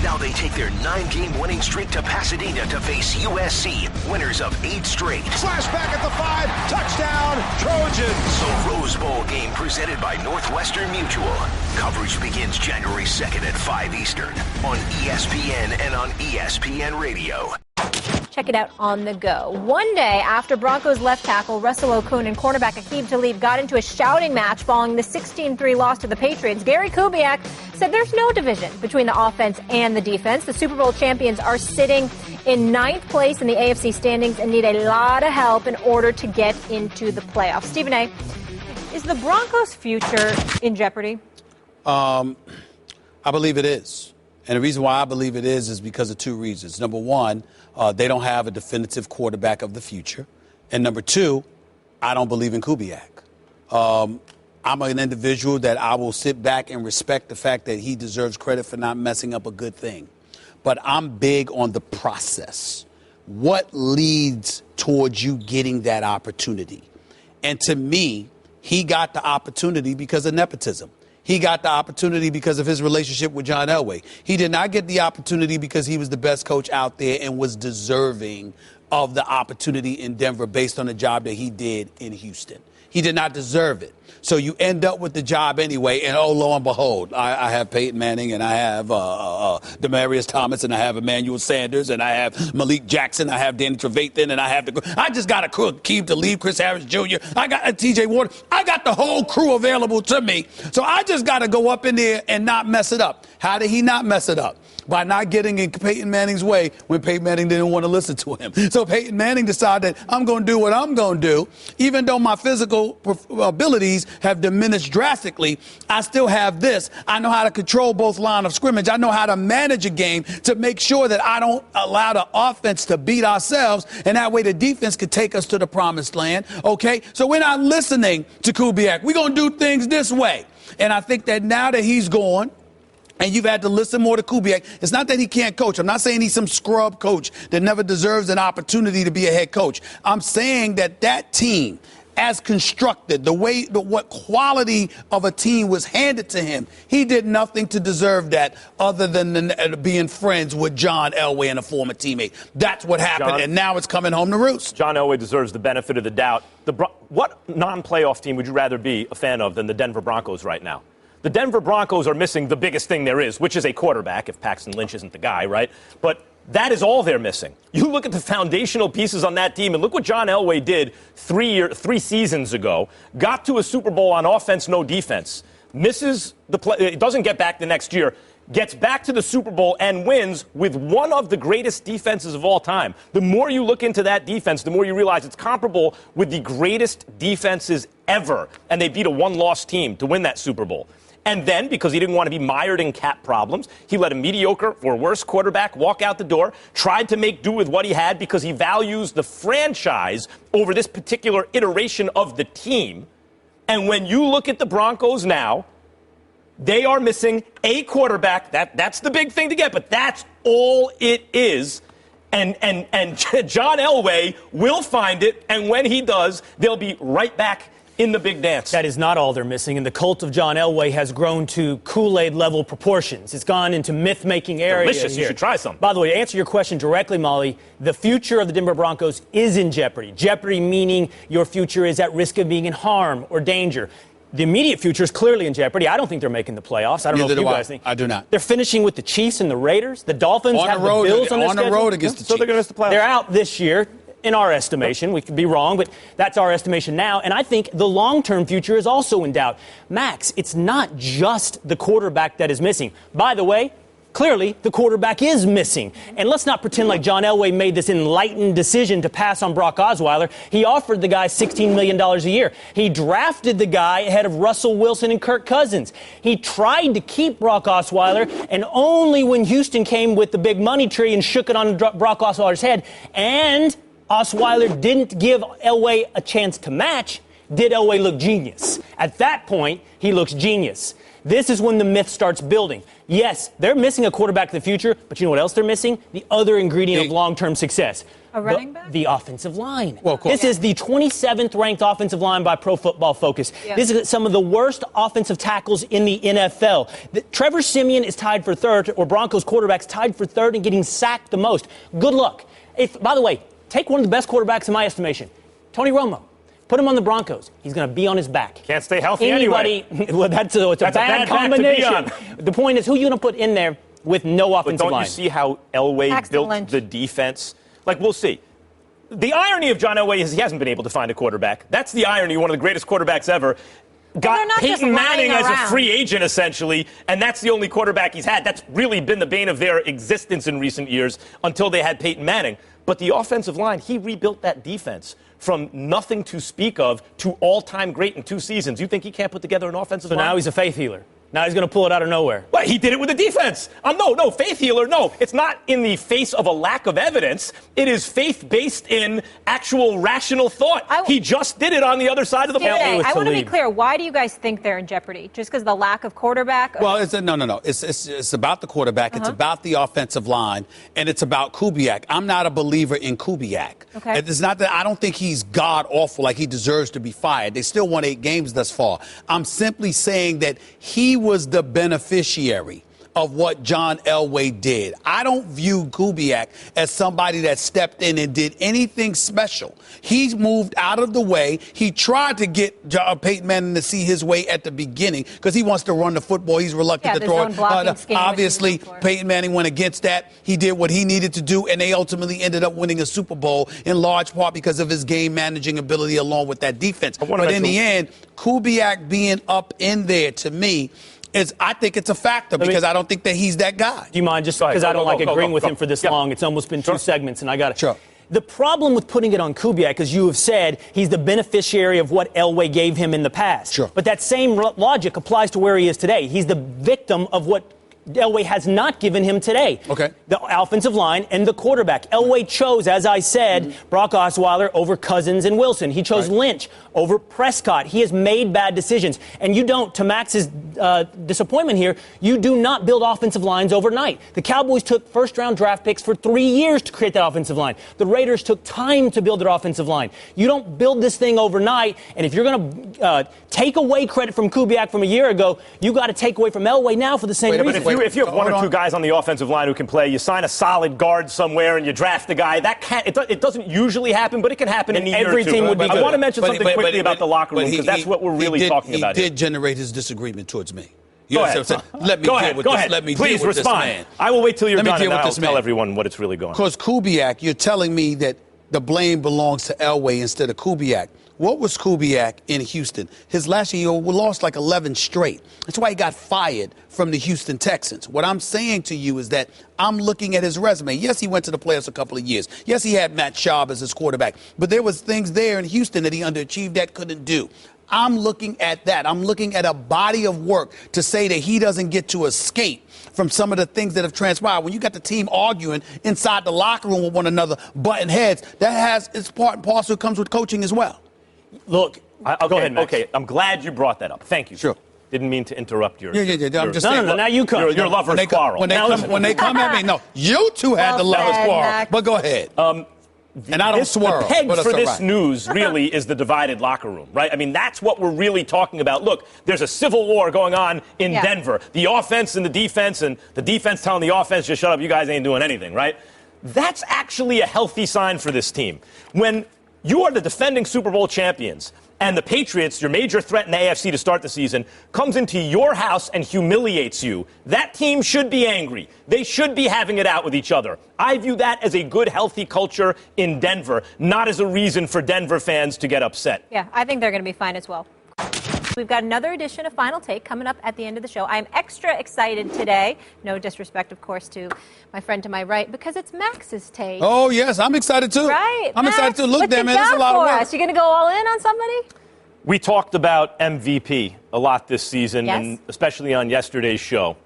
Now they take their 9-game winning streak to Pasadena to face USC, winners of 8 straight. Slash back at the 5, touchdown, Trojans. The Rose Bowl game presented by Northwestern Mutual. Coverage begins January 2nd at 5 Eastern on ESPN and on ESPN Radio. Check it out on the go. One day after Broncos left tackle Russell Okung and cornerback Aqib Talib got into a shouting match following the 16-3 loss to the Patriots, Gary Kubiak said there's no division between the offense and the defense. The Super Bowl champions are sitting in 9th place in the AFC standings and need a lot of help in order to get into the playoffs. Stephen A., is the Broncos' future in jeopardy? I believe it is. And the reason why I believe it is because of 2 reasons. Number one, they don't have a definitive quarterback of the future. And number 2, I don't believe in Kubiak. I'm an individual that I will sit back and respect the fact that he deserves credit for not messing up a good thing. But I'm big on the process. What leads towards you getting that opportunity? And to me, he got the opportunity because of nepotism. He got the opportunity because of his relationship with John Elway. He did not get the opportunity because he was the best coach out there and was deserving of the opportunity in Denver based on the job that he did in Houston. He did not deserve it. So you end up with the job anyway, and oh, lo and behold, I have Peyton Manning, and I have Demaryius Thomas, and I have Emmanuel Sanders, and I have Malik Jackson, I have Danny Trevathan, and I just got a crew, Aqib Talib, Chris Harris Jr., I got T.J. Ward. I got the whole crew available to me. So I just got to go up in there and not mess it up. How did he not mess it up? By not getting in Peyton Manning's way when Peyton Manning didn't want to listen to him. So Peyton Manning decided, I'm going to do what I'm going to do. Even though my physical abilities have diminished drastically, I still have this. I know how to control both line of scrimmage. I know how to manage a game to make sure that I don't allow the offense to beat ourselves, and that way the defense could take us to the promised land, okay? So we're not listening to Kubiak. We're going to do things this way. And I think that now that he's gone, and you've had to listen more to Kubiak. It's not that he can't coach. I'm not saying he's some scrub coach that never deserves an opportunity to be a head coach. I'm saying that team, as constructed, what quality of a team was handed to him, he did nothing to deserve that other than being friends with John Elway and a former teammate. That's what happened, and now it's coming home to roost. John Elway deserves the benefit of the doubt. What non-playoff team would you rather be a fan of than the Denver Broncos right now? The Denver Broncos are missing the biggest thing there is, which is a quarterback, if Paxton Lynch isn't the guy, right? But that is all they're missing. You look at the foundational pieces on that team, and look what John Elway did 3 seasons ago. Got to a Super Bowl on offense, no defense. Misses the play, it doesn't get back the next year. Gets back to the Super Bowl and wins with one of the greatest defenses of all time. The more you look into that defense, the more you realize it's comparable with the greatest defenses ever. And they beat a one-loss team to win that Super Bowl. And then, because he didn't want to be mired in cap problems, he let a mediocre or worse quarterback walk out the door, tried to make do with what he had because he values the franchise over this particular iteration of the team. And when you look at the Broncos now, they are missing a quarterback. That's the big thing to get, but that's all it is. And John Elway will find it, and when he does, they'll be right back in the big dance. That is not all they're missing, and the cult of John Elway has grown to Kool-Aid level proportions. It's gone into myth-making areas. Delicious. You should try some. By the way, to answer your question directly, Molly, the future of the Denver Broncos is in jeopardy. Jeopardy meaning your future is at risk of being in harm or danger. The immediate future is clearly in jeopardy. I don't think they're making the playoffs. I don't know if you guys think. I do not. They're finishing with the Chiefs and the Raiders. The Dolphins have the Bills on their schedule. On the road against the Chiefs. So they're going to miss the playoffs. They're out this year. in our estimation. We could be wrong, but that's our estimation now. And I think the long-term future is also in doubt. Max, it's not just the quarterback that is missing. By the way, clearly, the quarterback is missing. And let's not pretend like John Elway made this enlightened decision to pass on Brock Osweiler. He offered the guy $16 million a year. He drafted the guy ahead of Russell Wilson and Kirk Cousins. He tried to keep Brock Osweiler, and only when Houston came with the big money tree and shook it on Brock Osweiler's head, and Osweiler didn't give Elway a chance to match, did Elway look genius. At that point, he looks genius. This is when the myth starts building. Yes, they're missing a quarterback in the future, but you know what else they're missing? The other ingredient of long-term success. A running back? The offensive line. Well, of course. This is the 27th ranked offensive line by Pro Football Focus. Yeah. This is some of the worst offensive tackles in the NFL. Trevor Siemian is tied for third, or Broncos quarterback's tied for third and getting sacked the most. Good luck. By the way, take one of the best quarterbacks in my estimation, Tony Romo. Put him on the Broncos. He's going to be on his back. Can't stay healthy anyway. Well, that's a bad combination. The point is, who are you going to put in there with no offensive line? Don't you see how Elway built the defense? Like, we'll see. The irony of John Elway is he hasn't been able to find a quarterback. That's the irony. One of the greatest quarterbacks ever. Got Peyton Manning as a free agent, essentially, and that's the only quarterback he's had. That's really been the bane of their existence in recent years until they had Peyton Manning. But the offensive line, he rebuilt that defense from nothing to speak of to all-time great in 2 seasons. You think he can't put together an offensive line? So now he's a faith healer. Now he's going to pull it out of nowhere. Well, he did it with the defense. No, faith healer, no. It's not in the face of a lack of evidence. It is faith based in actual rational thought. He just did it on the other side of the ball. I want to be clear. Why do you guys think they're in jeopardy? Just because of the lack of quarterback? Well, no. It's about the quarterback. It's about the offensive line, and it's about Kubiak. I'm not a believer in Kubiak. Okay. It's not that I don't think he's god-awful, like he deserves to be fired. They still won 8 games thus far. I'm simply saying that he was the beneficiary of what John Elway did. I don't view Kubiak as somebody that stepped in and did anything special. He's moved out of the way. He tried to get Peyton Manning to see his way at the beginning because he wants to run the football. He's reluctant to throw it. Obviously, Peyton Manning went against that. He did what he needed to do, and they ultimately ended up winning a Super Bowl in large part because of his game managing ability along with that defense. But in the end, Kubiak being up in there, to me, I think it's a factor because I don't think that he's that guy. Do you mind, just because I don't like agreeing with him for this long? It's almost been 2 segments, and I got it. Sure. The problem with putting it on Kubiak, as you have said, he's the beneficiary of what Elway gave him in the past. Sure. But that same logic applies to where he is today. He's the victim of what Elway has not given him today. Okay. The offensive line and the quarterback. Elway chose, as I said, Brock Osweiler over Cousins and Wilson. He chose Lynch over Prescott. He has made bad decisions. And you don't, to Max's disappointment here, you do not build offensive lines overnight. The Cowboys took first-round draft picks for 3 years to create that offensive line. The Raiders took time to build their offensive line. You don't build this thing overnight, and if you're going to take away credit from Kubiak from a year ago, you got to take away from Elway now for the same reason. If you have 1 or 2 guys on the offensive line who can play, you sign a solid guard somewhere and you draft a guy. It doesn't usually happen, but it can happen in a year or 2. Every team would be good. I want to mention something quickly about the locker room because that's what we're really talking about He here. did generate his disagreement towards me. Go ahead. Let me deal with this. Let me Please deal with respond. this man. I will wait till you're done and I'll this tell man. everyone what it's really going on. Because Kubiak, you're telling me that the blame belongs to Elway instead of Kubiak. What was Kubiak in Houston? His last year, we lost like 11 straight. That's why he got fired from the Houston Texans. What I'm saying to you is that I'm looking at his resume. Yes, he went to the playoffs a couple of years. Yes, he had Matt Schaub as his quarterback. But there was things there in Houston that he underachieved that couldn't do. I'm looking at that. I'm looking at a body of work to say that he doesn't get to escape from some of the things that have transpired. When you got the team arguing inside the locker room with one another, butting heads, that has its part and parcel comes with coaching as well. Look, go ahead, Max. Okay, I'm glad you brought that up. Thank you. Sure. Didn't mean to interrupt your. Yeah. I'm just saying. No. Now you come. Your lovers quarrel. When they come at me, no, you two had the lovers quarrel. Max. But go ahead. And I don't swerve. The peg but for that's this all right. news really is the divided locker room, right? I mean, that's what we're really talking about. Look, there's a civil war going on in Denver. The offense and the defense telling the offense, just shut up, you guys ain't doing anything, right? That's actually a healthy sign for this team. When You are the defending Super Bowl champions. And the Patriots, your major threat in the AFC to start the season, comes into your house and humiliates you. That team should be angry. They should be having it out with each other. I view that as a good, healthy culture in Denver, not as a reason for Denver fans to get upset. Yeah, I think they're going to be fine as well. We've got another edition of Final Take coming up at the end of the show. I'm extra excited today. No disrespect, of course, to my friend to my right, because it's Max's take. Oh, yes, I'm excited too. Right. I'm excited too. Look, what there, man, there's a lot of work. You going to go all in on somebody? We talked about MVP a lot this season, Yes. and especially on yesterday's show.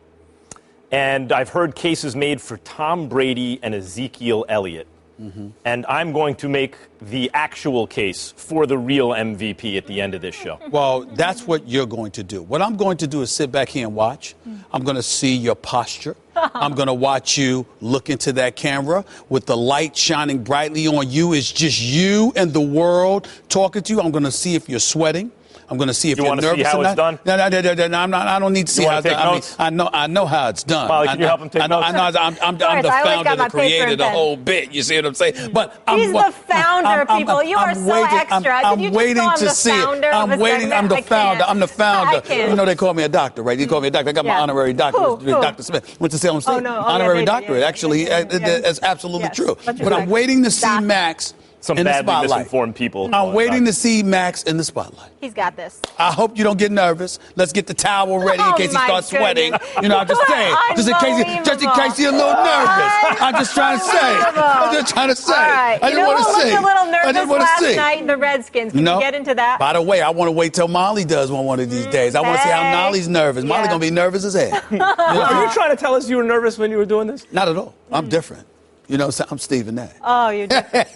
And I've heard cases made for Tom Brady and Ezekiel Elliott. Mm-hmm. And I'm going to make the actual case for the real MVP at the end of this show. Well, that's what you're going to do. What I'm going to do is sit back here and watch. I'm going to see your posture. I'm going to watch you look into that camera with the light shining brightly on you. It's just you and the world talking to you. I'm going to see if you're sweating. I'm going to see if you're nervous. You want to see how it's done? No, I'm not. I don't need to see how it's done. I know how it's done. Molly, can you help him take notes? I'm the founder, the creator, the whole bit. You see what I'm saying? But he's the founder, people. You are so extra. I'm waiting to see it. I'm waiting. I'm the founder. I'm the founder. You know they call me a doctor, right? You call me a doctor. I got my honorary doctorate. Dr. Smith went to Salem State. Honorary doctorate. Actually, it's absolutely true. But I'm waiting to see Max. Some in the badly spotlight. misinformed people. I'm waiting to see Max in the spotlight. He's got this. I hope you don't get nervous. Let's get the towel ready in case he starts sweating. You know, I'm just saying. Just in case he's a little nervous. I'm just trying to say. I'm just trying to say. All right. I just want to see. You know who looked a little I just nervous want to last see. night? The Redskins. Can you get into that? By the way, I want to wait till Molly does one of these days. I want to see how Molly's nervous. Molly's going to be nervous as hell. Are you trying to tell us you were nervous when you were doing this? Not at all. I'm different. You know, I'm Stephen A. Oh, you're different.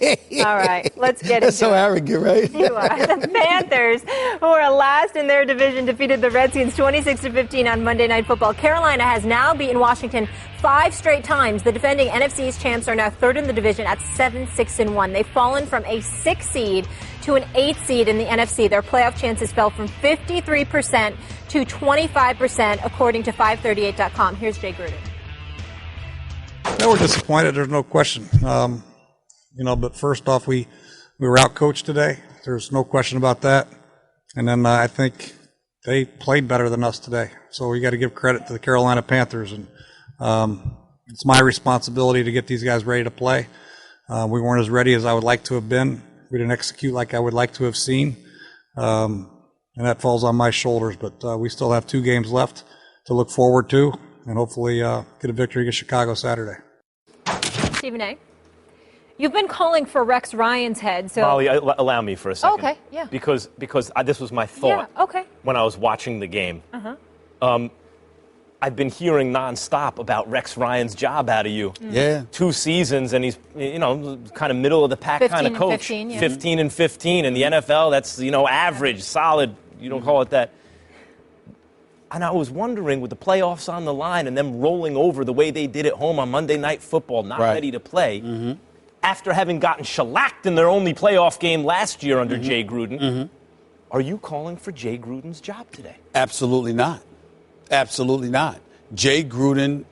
All right, let's get into it. So arrogant, right? You are. The Panthers, who are last in their division, defeated the Redskins 26-15 on Monday Night Football. Carolina has now beaten Washington 5 straight times. The defending NFC East champs are now third in the division at 7-6-1. They've fallen from a 6th seed to an 8th seed in the NFC. Their playoff chances fell from 53% to 25%, according to 538.com. Here's Jay Gruden. Yeah, we're disappointed. There's no question. But first off, we were outcoached today. There's no question about that. And then I think they played better than us today. So we got to give credit to the Carolina Panthers. And it's my responsibility to get these guys ready to play. We weren't as ready as I would like to have been. We didn't execute like I would like to have seen. And that falls on my shoulders. But we still have 2 games left to look forward to. And hopefully get a victory against Chicago Saturday. Stephen A., you've been calling for Rex Ryan's head. So Molly, allow me for a second. Okay, yeah. Because this was my thought when I was watching the game. I've been hearing nonstop about Rex Ryan's job out of you. Yeah. 2 seasons, and he's, kind of middle of the pack kind of coach. 15 and 15 in the NFL. That's, average, solid. You don't call it that. And I was wondering, with the playoffs on the line and them rolling over the way they did at home on Monday Night Football, not ready to play, after having gotten shellacked in their only playoff game last year under Jay Gruden, are you calling for Jay Gruden's job today? Absolutely not. Absolutely not. Jay Gruden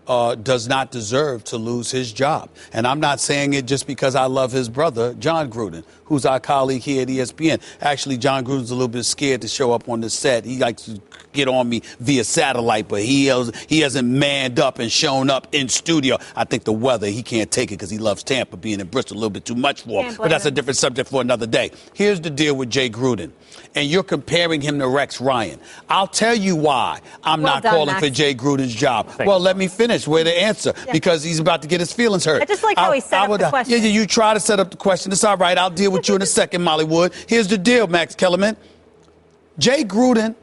does not deserve to lose his job. And I'm not saying it just because I love his brother, John Gruden, who's our colleague here at ESPN. Actually, John Gruden's a little bit scared to show up on the set. He likes to get on me via satellite, but he hasn't manned up and shown up in studio. I think the weather, he can't take it because he loves Tampa, being in Bristol a little bit too much for him. But that's a different subject for another day. Here's the deal with Jay Gruden. And you're comparing him to Rex Ryan. I'll tell you why I'm not calling for Jay Gruden's job. Well, let me finish with the answer because he's about to get his feelings hurt. I just like how he set up the question. Yeah, you try to set up the question. It's all right. I'll deal with you in a second, Molly Wood. Here's the deal, Max Kellerman. Jay Gruden,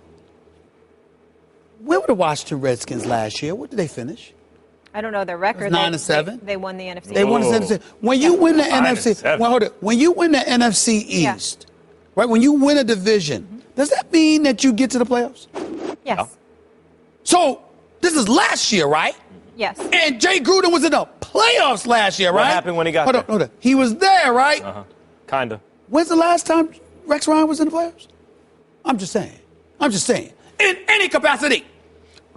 where were the Washington Redskins last year? What did they finish? I don't know their record. 9-7. They won the NFC. They won the NFC. When you win the NFC, hold it. When you win the NFC East, right? When you win a division, does that mean that you get to the playoffs? Yes. No. So this is last year, right? Yes. And Jay Gruden was in the playoffs last year, right? What happened when he got there? Hold on. He was there, right? Kinda. When's the last time Rex Ryan was in the playoffs? I'm just saying. In any capacity.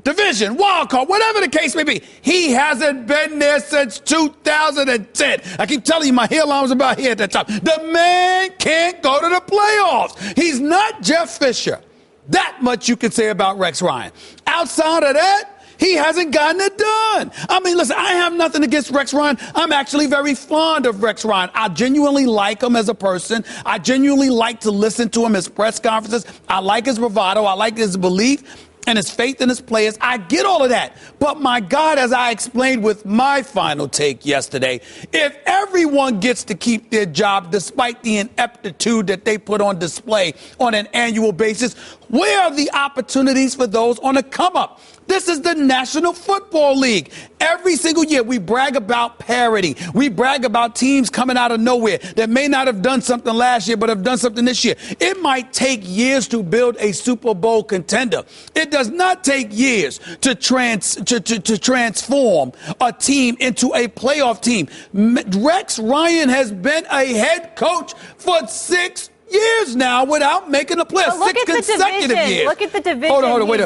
division, wild card, whatever the case may be. He hasn't been there since 2010. I keep telling you, my hairline was about here at that time. The man can't go to the playoffs. He's not Jeff Fisher. That much you can say about Rex Ryan. Outside of that, he hasn't gotten it done. I mean, listen, I have nothing against Rex Ryan. I'm actually very fond of Rex Ryan. I genuinely like him as a person. I genuinely like to listen to him at press conferences. I like his bravado. I like his belief and his faith in his players. I get all of that. But my God, as I explained with my final take yesterday, if everyone gets to keep their job despite the ineptitude that they put on display on an annual basis, where are the opportunities for those on the come up? This is the National Football League. Every single year, we brag about parity. We brag about teams coming out of nowhere that may not have done something last year, but have done something this year. It might take years to build a Super Bowl contender. It does not take years to transform a team into a playoff team. Rex Ryan has been a head coach for 6 years now without making a playoffs. 6 consecutive years. Look at the division. Hold on. Wait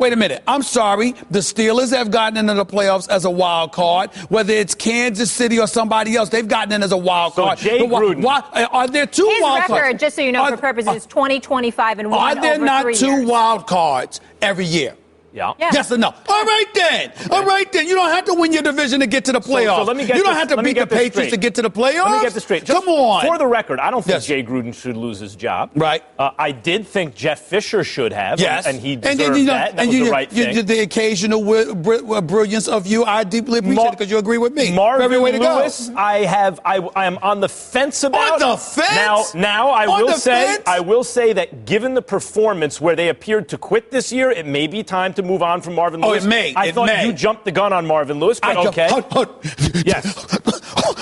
a minute. I'm sorry. The Steelers have gotten into the playoffs as a wild card. Whether it's Kansas City or somebody else, they've gotten in as a wild card. Jay Gruden. Are there two wild cards? His record, just so you know, for purposes, 20-25 and 1 Are there over not 3 two years. wild cards every year? Yeah. Yes or no? All right then. You don't have to win your division to get to the playoffs. So let me get you don't this- have to let me beat get the this Patriots straight. to get to the playoffs. Let me get this straight. Just Come on. For the record, I don't think Yes. Jay Gruden should lose his job. Right. I did think Jeff Fisher should have. Yes. And he then, deserved that. That was the right thing. The occasional brilliance of you, I deeply appreciate it because you agree with me. Marvin Every way to Lewis, go. I am on the fence about. On the fence? Now I On will the say fence? I will say that given the performance where they appeared to quit this year, it may be time to move on from Marvin Lewis. It may. I thought you jumped the gun on Marvin Lewis, but okay. Yes.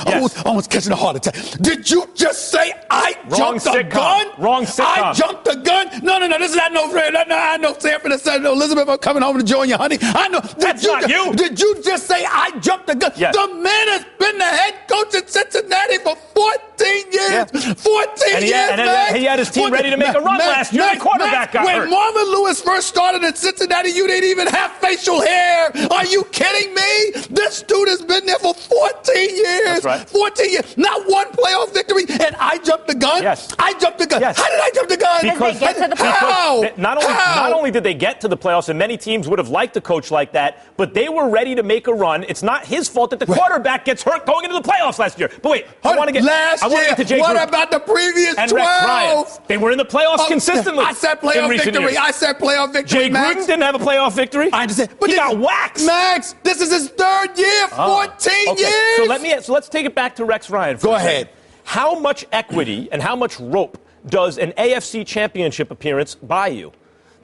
I was catching a heart attack. Did you just say I Wrong jumped the sitcom. gun? Wrong sitcom. I jumped the gun? No. This is not no friend. I know San Francisco, Elizabeth, I'm coming home to join you, honey. I know. That's not you. Did you just say I jumped the gun? Yes. The man has been the head coach at Cincinnati for 14 years. Yeah. 14 years, and he had his team ready to make a run last year. The quarterback got hurt. When Marvin Lewis first started at Cincinnati, you didn't even have facial hair. Are you kidding me? This dude has been there for 14 years. That's right. 14 years. Not one playoff victory, and I jumped the gun? Yes. I jumped the gun. Yes. How did I jump the gun? Because they get to the How? Not only did they get to the playoffs, and many teams would have liked a coach like that, but they were ready to make a run. It's not his fault that the quarterback gets hurt going into the playoffs last year. But wait, I want to get to Jay What Gruden about the previous and 12? Rex Ryan. They were in the playoffs consistently. I said playoff in recent victory. years. I said playoff victory, Jay Max. Gruden didn't have a playoff victory. I understand. But he got waxed. Max, this is his third year, 14 years. So let's take it back to Rex Ryan for Go a second. ahead. How much equity and how much rope does an AFC championship appearance buy you?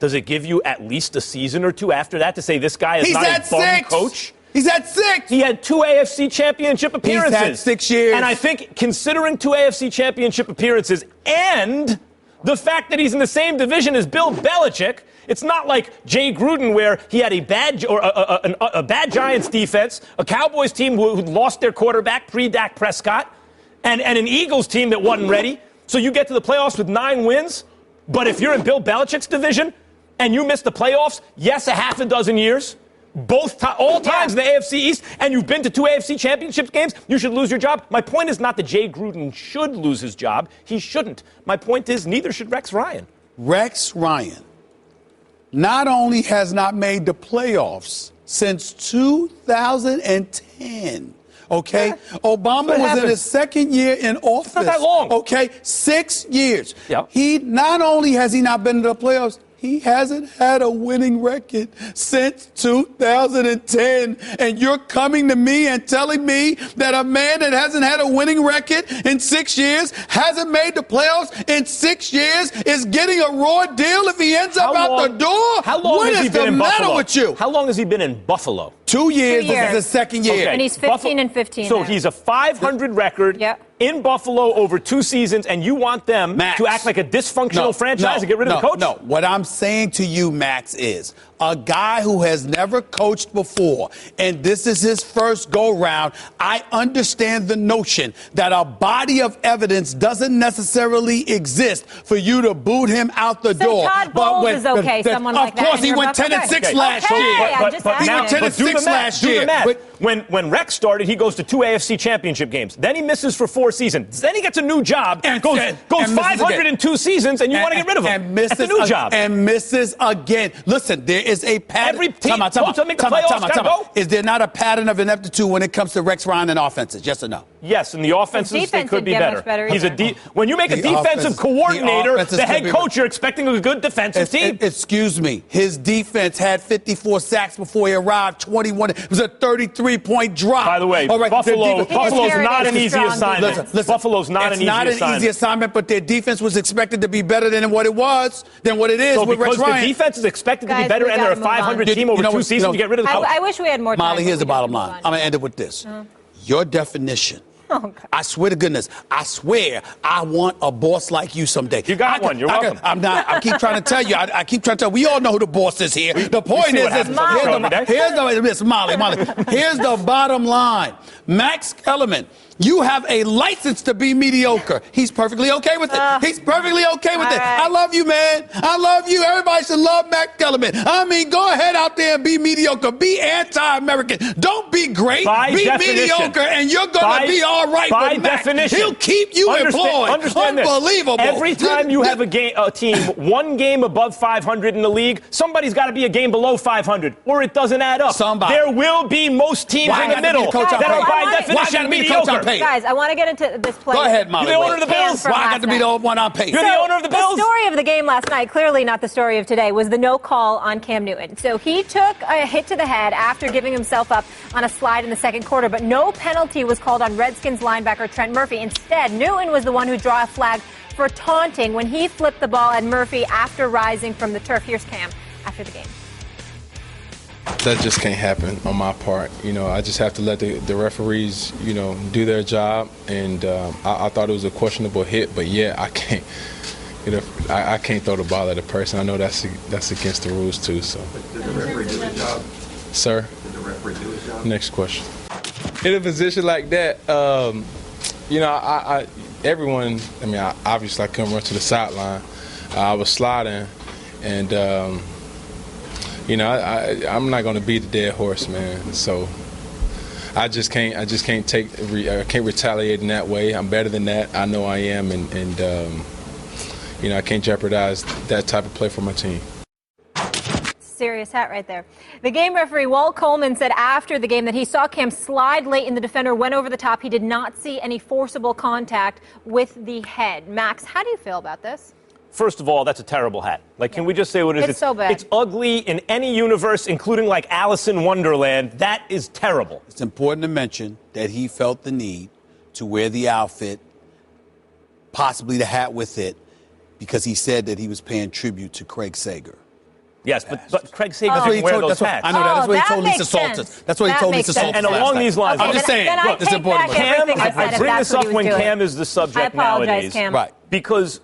Does it give you at least a season or two after that to say this guy is not a bum coach? He's at 6. He had 2 AFC championship appearances. He's had 6 years. And I think considering 2 AFC championship appearances and the fact that he's in the same division as Bill Belichick, it's not like Jay Gruden where he had a bad Giants defense, a Cowboys team who lost their quarterback pre-Dak Prescott, and an Eagles team that wasn't ready. So you get to the playoffs with 9 wins, but if you're in Bill Belichick's division and you miss the playoffs, yes, a half a dozen years, all times in the AFC East, and you've been to 2 AFC championship games, you should lose your job. My point is not that Jay Gruden should lose his job. He shouldn't. My point is neither should Rex Ryan. Rex Ryan not only has not made the playoffs since 2010. Okay, Yeah. Obama was in his second year in office. Not that long. Okay, 6 years. Yep. He not only has he not been to the playoffs, he hasn't had a winning record since 2010. And you're coming to me and telling me that a man that hasn't had a winning record in 6 years, hasn't made the playoffs in 6 years, is getting a raw deal if he ends up out the door? How long What has he is been the in matter Buffalo? with you? How long has he been in Buffalo? 2 years. 2 This is years. his second year. Okay. And he's 15 and 15 So there. he's a 500 record Yep. in Buffalo over 2 seasons, and you want them to act like a dysfunctional franchise and get rid of the coach? No, what I'm saying to you, Max, is a guy who has never coached before, and this is his first go-round, I understand the notion that a body of evidence doesn't necessarily exist for you to boot him out the door. Todd Bowles is okay, someone like that. Of course, he went 10-6 last year. He went 10-6 last year. When Rex started, he goes to 2 AFC championship games. Then he misses for 4 seasons. Then he gets a new job, goes 500 in 2 seasons, and you want to get rid of him. That's a new job. And misses again. Listen, there is a pattern. Every team to make the playoffs gotta go. Is there not a pattern of ineptitude when it comes to Rex Ryan and offenses? Yes or no? Yes, and the offenses, they could be better. When you make a defensive coordinator, the head coach, you're expecting a good defensive team. Excuse me. His defense had 54 sacks before he arrived, 21. It was a 33-point drop. By the way, Buffalo's not an easy assignment. Buffalo's not an easy assignment. It's not an easy assignment, but their defense was expected to be better than what it was, than what it is with Rex Ryan. So because the defense is expected to be better and they're a 500 team over 2 seasons, you get rid of the coach. I wish we had more time. Molly, here's the bottom line. I'm going to end it with this. Your definition. I swear to goodness, I swear I want a boss like you someday. You got one. You're welcome. I keep trying to tell you. I keep trying to tell you. We all know who the boss is here. The point is this. Here's Molly. Here's the bottom line. Max Kellerman, you have a license to be mediocre. He's perfectly okay with it. He's perfectly okay with it. I love you, man. I love you. Everybody should love Max Kellerman. I mean, go ahead out there and be mediocre. Be anti-American. Don't be great. Be mediocre, and you're going to be all right by with Max. definition. He'll keep you employed. Understand Unbelievable. This. Every time you have a team 1 game above 500 in the league, somebody's got to be a game below 500, or it doesn't add up. There will be most teams in the middle that are by definition mediocre. Guys, I want to get into this play. Go ahead, Molly. You're the owner of the Bills. Why I got to be the one on pace? You're the owner of the Bills. The story of the game last night, clearly not the story of today, was the no call on Cam Newton. So he took a hit to the head after giving himself up on a slide in the second quarter, but no penalty was called on Redskins linebacker Trent Murphy. Instead, Newton was the one who drew a flag for taunting when he flipped the ball at Murphy after rising from the turf. Here's Cam after the game. That just can't happen on my part. I just have to let the referees, do their job. And I thought it was a questionable hit, but yeah, I can't. I can't throw the ball at a person. I know that's against the rules too. So. Did the referee do his job? Sir. Did the referee do his job? Next question. In a position like that, everyone. Obviously I couldn't run to the sideline. I was sliding, and. I'm not going to beat the dead horse, man. So I can't retaliate in that way. I'm better than that. I know I am, and I can't jeopardize that type of play for my team. Serious hat right there. The game referee, Walt Coleman, said after the game that he saw Cam slide late and the defender went over the top. He did not see any forcible contact with the head. Max, how do you feel about this? First of all, that's a terrible hat. Can we just say what it is? It's so bad. It's ugly in any universe, including Alice in Wonderland. That is terrible. It's important to mention that he felt the need to wear the outfit, possibly the hat with it, because he said that he was paying tribute to Craig Sager. Yes, but Craig Sager didn't wear those hats. I know that. That's what he told Lisa Salters. That's what he told Lisa Salters. And along these lines, I'm just saying, look, it's important. I bring this up when Cam is the subject nowadays. Cam. Right. Because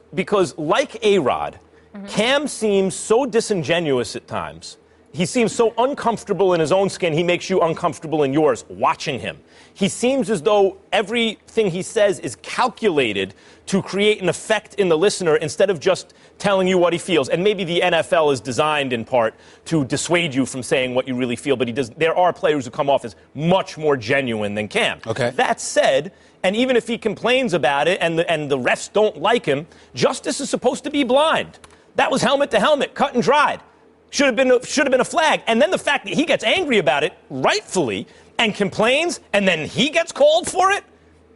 like A-Rod, Cam seems so disingenuous at times. He seems so uncomfortable in his own skin, he makes you uncomfortable in yours watching him. He seems as though everything he says is calculated to create an effect in the listener instead of just telling you what he feels. And maybe the NFL is designed in part to dissuade you from saying what you really feel, but there are players who come off as much more genuine than Cam. Okay. That said, and even if he complains about it and the refs don't like him, justice is supposed to be blind. That was helmet to helmet, cut and dried. Should have been a flag. And then the fact that he gets angry about it, rightfully, and complains, and then he gets called for it,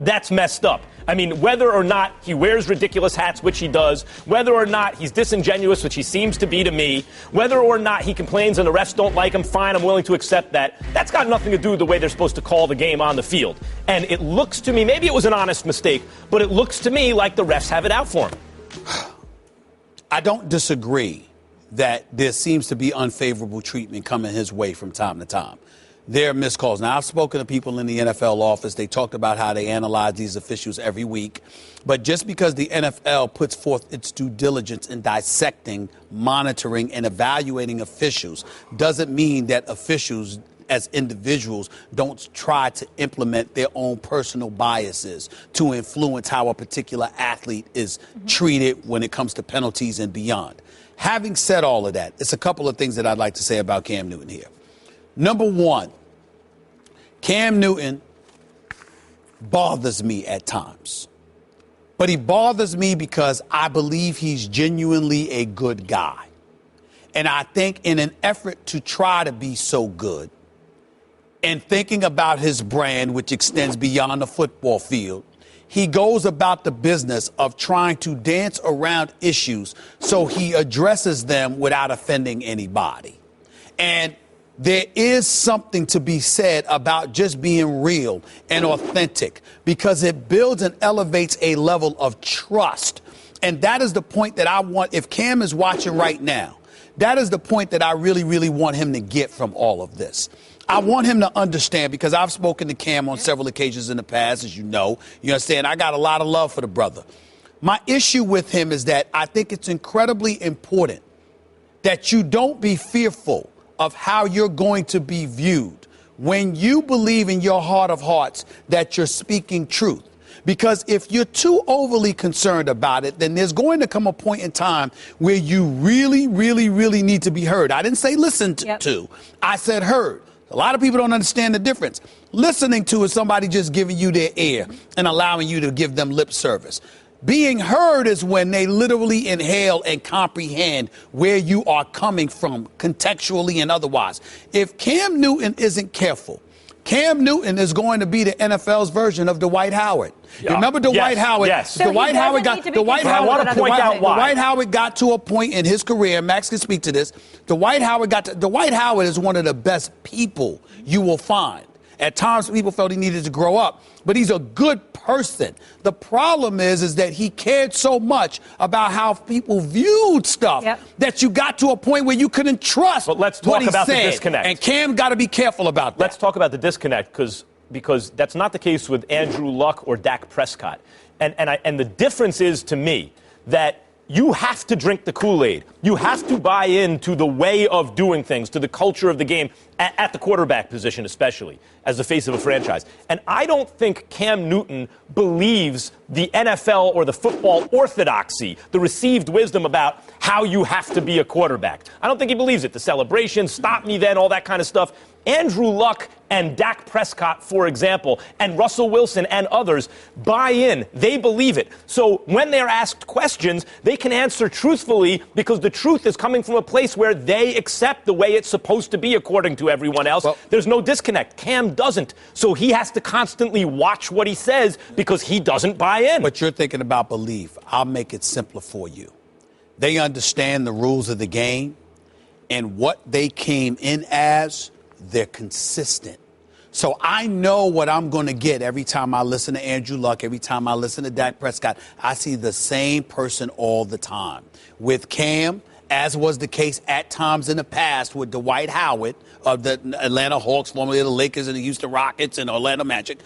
that's messed up. I mean, whether or not he wears ridiculous hats, which he does, whether or not he's disingenuous, which he seems to be to me, whether or not he complains and the refs don't like him, fine, I'm willing to accept that. That's got nothing to do with the way they're supposed to call the game on the field. And it looks to me, maybe it was an honest mistake, but it looks to me like the refs have it out for him. I don't disagree that there seems to be unfavorable treatment coming his way from time to time. there are missed calls. Now, I've spoken to people in the NFL office. They talked about how they analyze these officials every week. But just because the NFL puts forth its due diligence in dissecting, monitoring, and evaluating officials doesn't mean that officials as individuals don't try to implement their own personal biases to influence how a particular athlete is treated when it comes to penalties and beyond. Having said all of that, it's a couple of things that I'd like to say about Cam Newton here. Number one, Cam Newton bothers me at times. But he bothers me because I believe he's genuinely a good guy. And I think in an effort to try to be so good, and thinking about his brand, which extends beyond the football field, he goes about the business of trying to dance around issues so he addresses them without offending anybody. And there is something to be said about just being real and authentic because it builds and elevates a level of trust. And that is the point that I want, if Cam is watching right now, that is the point that I really, really want him to get from all of this. I want him to understand, because I've spoken to Cam on several occasions in the past, as you know. You understand, I got a lot of love for the brother. My issue with him is that I think it's incredibly important that you don't be fearful of how you're going to be viewed when you believe in your heart of hearts that you're speaking truth. Because if you're too overly concerned about it, then there's going to come a point in time where you really, really, really need to be heard. I didn't say listened to. I said heard. A lot of people don't understand the difference. Listening to is somebody just giving you their ear and allowing you to give them lip service. Being heard is when they literally inhale and comprehend where you are coming from contextually and otherwise. If Cam Newton isn't careful, Cam Newton is going to be the NFL's version of Dwight Howard. Yeah. Remember Dwight Howard? Yes. So Dwight Howard got Dwight Howard got to a point in his career, Max can speak to this. Dwight Howard is one of the best people you will find. At times people felt he needed to grow up, but he's a good person. The problem is that he cared so much about how people viewed stuff that you got to a point where you couldn't trust what he said. But let's talk about the disconnect. And Cam got to be careful about that. Let's talk about the disconnect because that's not the case with Andrew Luck or Dak Prescott. And the difference is, to me, that you have to drink the Kool-Aid. You have to buy into the way of doing things, to the culture of the game, at the quarterback position especially, as the face of a franchise. And I don't think Cam Newton believes the NFL or the football orthodoxy, the received wisdom about how you have to be a quarterback. I don't think he believes it. The celebration, stop me then, all that kind of stuff. Andrew Luck and Dak Prescott, for example, and Russell Wilson and others buy in. They believe it. So when they're asked questions, they can answer truthfully because the truth is coming from a place where they accept the way it's supposed to be according to everyone else. Well, there's no disconnect. Cam doesn't. So he has to constantly watch what he says because he doesn't buy in. But you're thinking about belief. I'll make it simpler for you. They understand the rules of the game, and what they came in as, they're consistent. So I know what I'm going to get every time I listen to Andrew Luck, every time I listen to Dak Prescott. I see the same person all the time. With Cam, as was the case at times in the past with Dwight Howard of the Atlanta Hawks, formerly the Lakers and the Houston Rockets and Orlando Magic,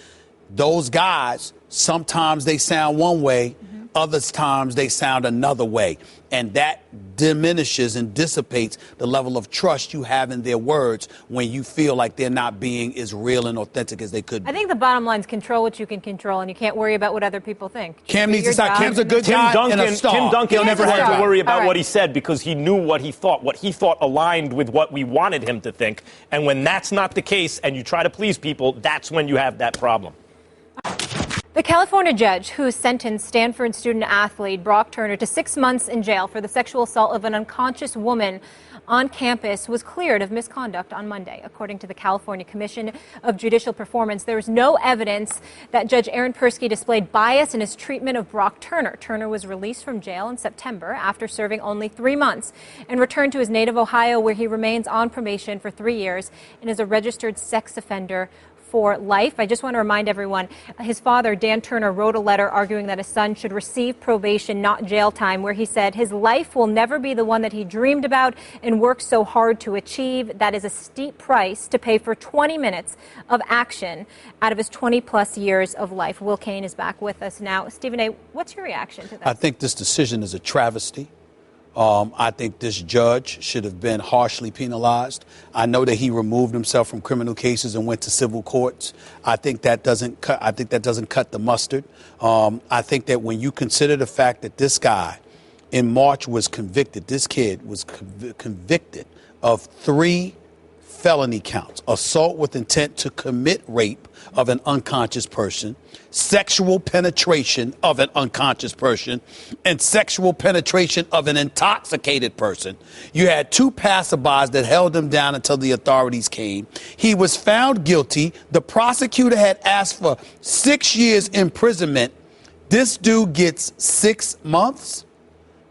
those guys, sometimes they sound one way, other times they sound another way. And that diminishes and dissipates the level of trust you have in their words when you feel like they're not being as real and authentic as they could be. I think the bottom line is control what you can control, and you can't worry about what other people think. Cam needs to stop. Cam's a good guy and a star. Tim Duncan never had to worry about what he said because he knew what he thought. What he thought aligned with what we wanted him to think. And when that's not the case and you try to please people, that's when you have that problem. The California judge who sentenced Stanford student-athlete Brock Turner to 6 months in jail for the sexual assault of an unconscious woman on campus was cleared of misconduct on Monday. According to the California Commission of Judicial Performance, there is no evidence that Judge Aaron Persky displayed bias in his treatment of Brock Turner. Turner was released from jail in September after serving only 3 months and returned to his native Ohio, where he remains on probation for 3 years and is a registered sex offender for life. I just want to remind everyone, his father, Dan Turner, wrote a letter arguing that his son should receive probation, not jail time, where he said his life will never be the one that he dreamed about and worked so hard to achieve. That is a steep price to pay for 20 minutes of action out of his 20-plus years of life. Will Kane is back with us now. Stephen A., what's your reaction to this? I think this decision is a travesty. I think this judge should have been harshly penalized. I know that he removed himself from criminal cases and went to civil courts. I think that doesn't cut. I think that doesn't cut the mustard. I think that when you consider the fact that this guy in March was convicted, this kid was convicted of 3 felony counts: assault with intent to commit rape of an unconscious person, sexual penetration of an unconscious person, and sexual penetration of an intoxicated person. You had 2 passerbys that held him down until the authorities came. He was found guilty. The prosecutor had asked for 6 years imprisonment. This dude gets 6 months,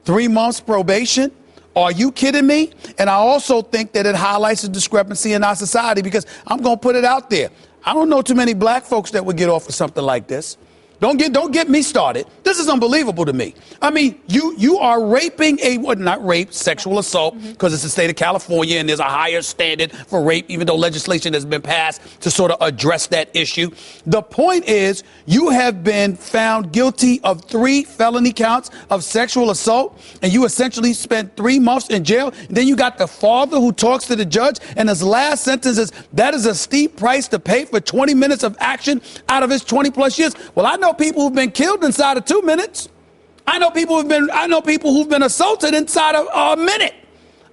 3 months probation. Are you kidding me? And I also think that it highlights a discrepancy in our society, because I'm going to put it out there. I don't know too many black folks that would get off for something like this. Don't get me started. This is unbelievable to me. I mean, you are raping not rape, sexual assault, because it's the state of California and there's a higher standard for rape, even though legislation has been passed to sort of address that issue. The point is, you have been found guilty of 3 felony counts of sexual assault, and you essentially spent 3 months in jail. And then you got the father who talks to the judge, and his last sentence is, that is a steep price to pay for 20 minutes of action out of his 20-plus years. Well, I know people who've been killed inside of 2 minutes. I know people who've been assaulted inside of a minute.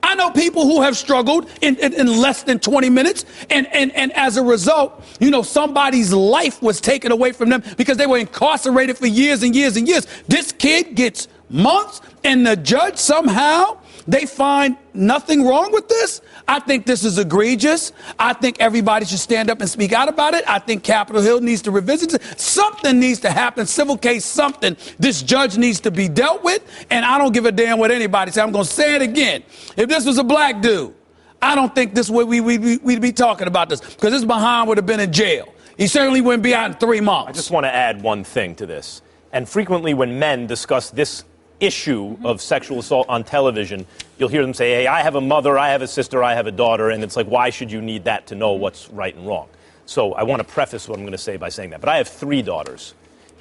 I know people who have struggled in less than 20 minutes. And as a result, somebody's life was taken away from them because they were incarcerated for years and years and years. This kid gets months, and the judge somehow, they find nothing wrong with this. I think this is egregious. I think everybody should stand up and speak out about it. I think Capitol Hill needs to revisit it. Something needs to happen. Civil case, something. This judge needs to be dealt with. And I don't give a damn what anybody says. I'm going to say it again. If this was a black dude, I don't think this would we'd be talking about this, because this behind would have been in jail. He certainly wouldn't be out in 3 months. I just want to add one thing to this. And frequently when men discuss this issue of sexual assault on television, you'll hear them say, hey, I have a mother, I have a sister, I have a daughter, and it's like, why should you need that to know what's right and wrong? So I want to preface what I'm going to say by saying that. But I have 3 daughters,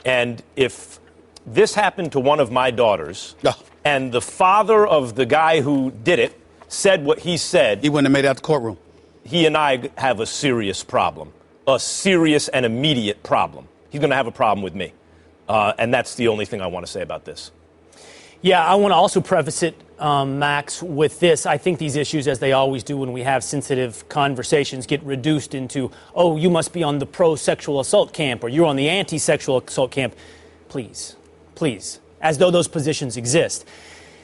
and if this happened to one of my daughters, and the father of the guy who did it said what he said, he wouldn't have made it out the courtroom. He and I have a serious problem, a serious and immediate problem. He's going to have a problem with me. And that's the only thing I want to say about this. Yeah, I want to also preface it, Max, with this. I think these issues, as they always do when we have sensitive conversations, get reduced into, oh, you must be on the pro-sexual assault camp or you're on the anti-sexual assault camp. Please, as though those positions exist.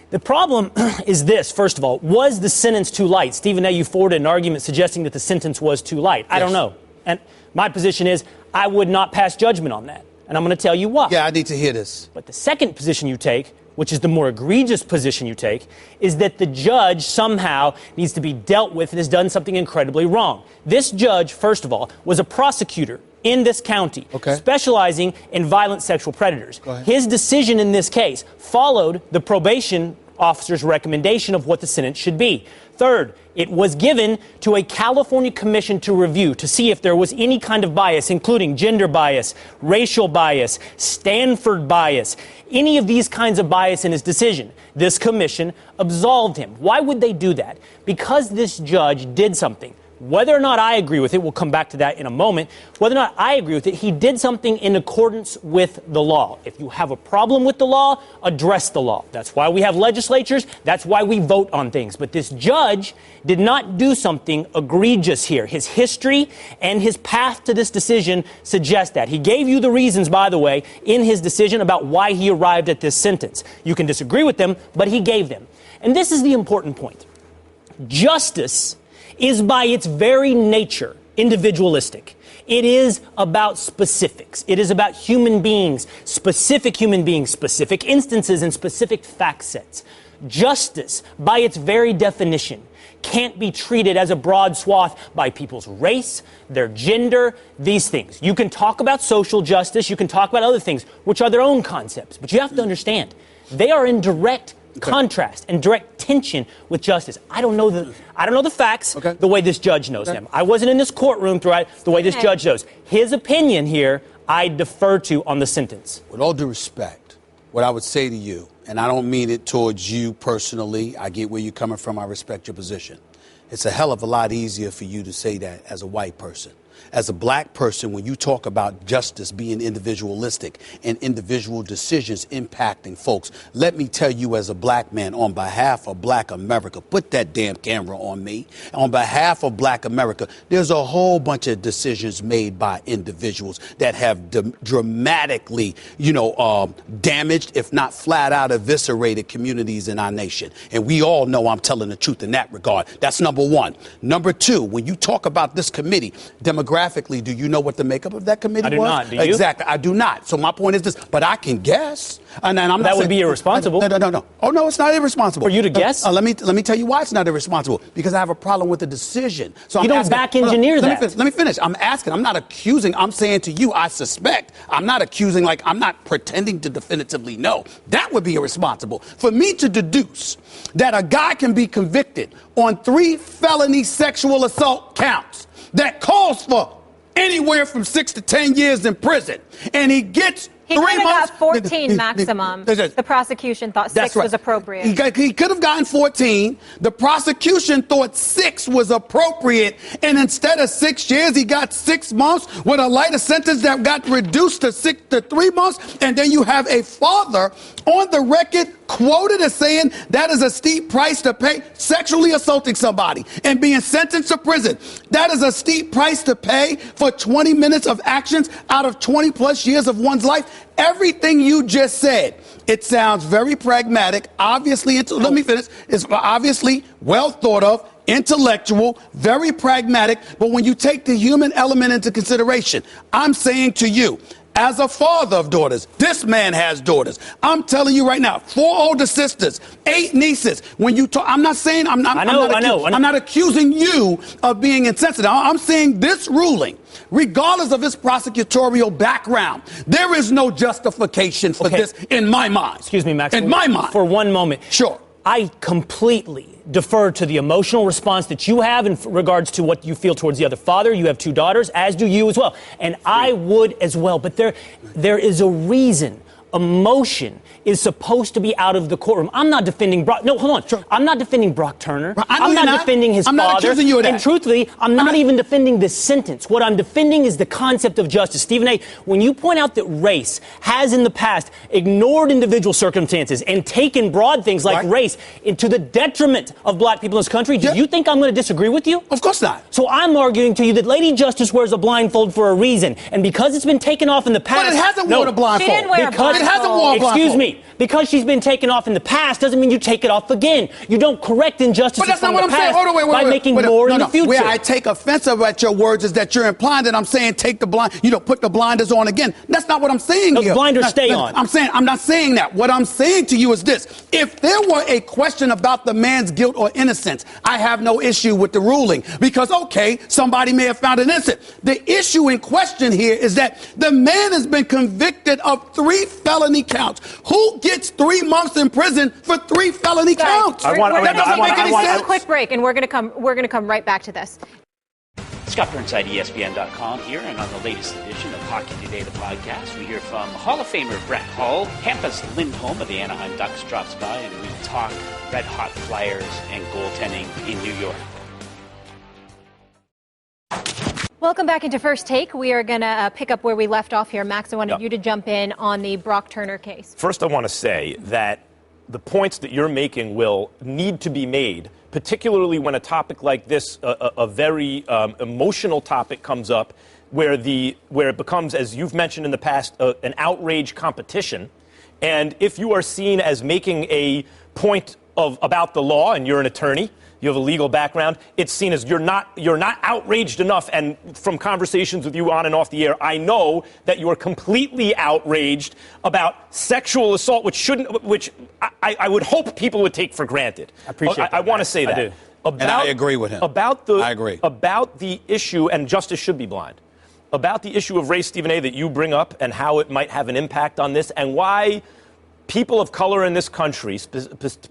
The problem is this, first of all, was the sentence too light? Stephen A., you forwarded an argument suggesting that the sentence was too light. I don't know. And my position is I would not pass judgment on that. And I'm going to tell you why. Yeah, I need to hear this. But the second position you take, which is the more egregious position you take, is that the judge somehow needs to be dealt with and has done something incredibly wrong. This judge, first of all, was a prosecutor in this county, specializing in violent sexual predators. His decision in this case followed the probation officer's recommendation of what the sentence should be. Third, it was given to a California commission to review to see if there was any kind of bias, including gender bias, racial bias, Stanford bias, any of these kinds of bias in his decision. This commission absolved him. Why would they do that? Because this judge did something. Whether or not I agree with it, we'll come back to that in a moment, whether or not I agree with it, he did something in accordance with the law. If you have a problem with the law, address the law. That's why we have legislatures. That's why we vote on things. But this judge did not do something egregious here. His history and his path to this decision suggest that. He gave you the reasons, by the way, in his decision about why he arrived at this sentence. You can disagree with them, but he gave them. And this is the important point. Justice is by its very nature individualistic. It is about specifics. It is about human beings, specific instances, and specific fact sets. Justice, by its very definition, can't be treated as a broad swath by people's race, their gender, these things. You can talk about social justice, you can talk about other things, which are their own concepts, but you have to understand, they are in direct contrast and direct tension with justice. I don't know the facts the way this judge knows them. I wasn't in this courtroom throughout the way this judge knows. His opinion here, I defer to on the sentence. With all due respect, what I would say to you, and I don't mean it towards you personally, I get where you're coming from, I respect your position. It's a hell of a lot easier for you to say that as a white person. As a black person, when you talk about justice being individualistic and individual decisions impacting folks, let me tell you as a black man, on behalf of black America, put that damn camera on me. On behalf of black America, there's a whole bunch of decisions made by individuals that have dramatically, damaged, if not flat out eviscerated communities in our nation. And we all know I'm telling the truth in that regard. That's number one. Number two, when you talk about this committee, demographically, do you know what the makeup of that committee was? I do not. Do you? Exactly. I do not. So my point is this, but I can guess. And I'm that would be irresponsible. No. Oh, no, it's not irresponsible. For you to guess? Let me tell you why it's not irresponsible. Because I have a problem with the decision. So you don't back engineer that. Let me finish. I'm asking. I'm not accusing. I'm saying to you, I suspect. I'm not accusing, like I'm not pretending to definitively know. That would be irresponsible. For me to deduce that a guy can be convicted on 3 felony sexual assault counts that calls for anywhere from 6 to 10 years in prison, and he gets He 3 could have months. got 14 maximum. The prosecution thought 6 was appropriate. He could have gotten 14. The prosecution thought 6 was appropriate, and instead of 6 years, he got 6 months with a lighter sentence that got reduced to 3 months. And then you have a father on the record quoted as saying that is a steep price to pay, sexually assaulting somebody and being sentenced to prison. That is a steep price to pay for 20 minutes of actions out of 20 plus years of one's life. Everything you just said, it sounds very pragmatic. Obviously, let me finish. It's obviously well thought of, intellectual, very pragmatic. But when you take the human element into consideration, I'm saying to you, as a father of daughters, this man has daughters. I'm telling you right now, 4 older sisters, 8 nieces. When you talk, I'm not saying I'm not accusing you of being insensitive. I'm saying this ruling, regardless of his prosecutorial background, there is no justification for this in my mind. Excuse me, Max. In my mind. For one moment. Sure. I completely defer to the emotional response that you have in regards to what you feel towards the other father. You have 2 daughters, as do you as well. And I would as well. But there is a reason. Emotion is supposed to be out of the courtroom. I'm not defending Brock. No, hold on. Sure. I'm not defending Brock Turner. I'm not defending his father. I'm not accusing you of that. And truthfully, I'm not even defending this sentence. What I'm defending is the concept of justice. Stephen A., when you point out that race has in the past ignored individual circumstances and taken broad things like race into the detriment of black people in this country, do you think I'm going to disagree with you? Of course not. So I'm arguing to you that Lady Justice wears a blindfold for a reason. And because it's been taken off in the past... But it hasn't worn a blindfold. She didn't wear a blindfold. It hasn't worn a blindfold. Excuse me. Because she's been taken off in the past doesn't mean you take it off again. You don't correct injustices from the past by making more in the future. Where I take offense at your words is that you're implying that I'm saying put the blinders on again. That's not what I'm saying here. The blinders stay on. I'm not saying that. What I'm saying to you is this. If there were a question about the man's guilt or innocence, I have no issue with the ruling because, somebody may have found it innocent. The issue in question here is that the man has been convicted of 3 felony counts. Who gets 3 months in prison for 3 felony counts? That doesn't make any sense. A quick break, and we're going to come right back to this. Scott Burnside, ESPN.com here, and on the latest edition of Hockey Today, the podcast, we hear from Hall of Famer Brett Hull. Tampa's Lindholm of the Anaheim Ducks drops by, and we talk red hot Flyers and goaltending in New York. Welcome back into First Take. We are going to pick up where we left off here. Max, I wanted you to jump in on the Brock Turner case. First, I want to say that the points that you're making will need to be made, particularly when a topic like this, a very emotional topic comes up, where it becomes, as you've mentioned in the past, an outrage competition. And if you are seen as making a point about the law, and you're an attorney, you have a legal background, it's seen as you're not outraged enough. And from conversations with you on and off the air, I know that you are completely outraged about sexual assault, which I would hope people would take for granted. I appreciate that. I want to say that. I do. And I agree with him. I agree. About the issue, and justice should be blind, about the issue of race, Stephen A., that you bring up and how it might have an impact on this and why people of color in this country,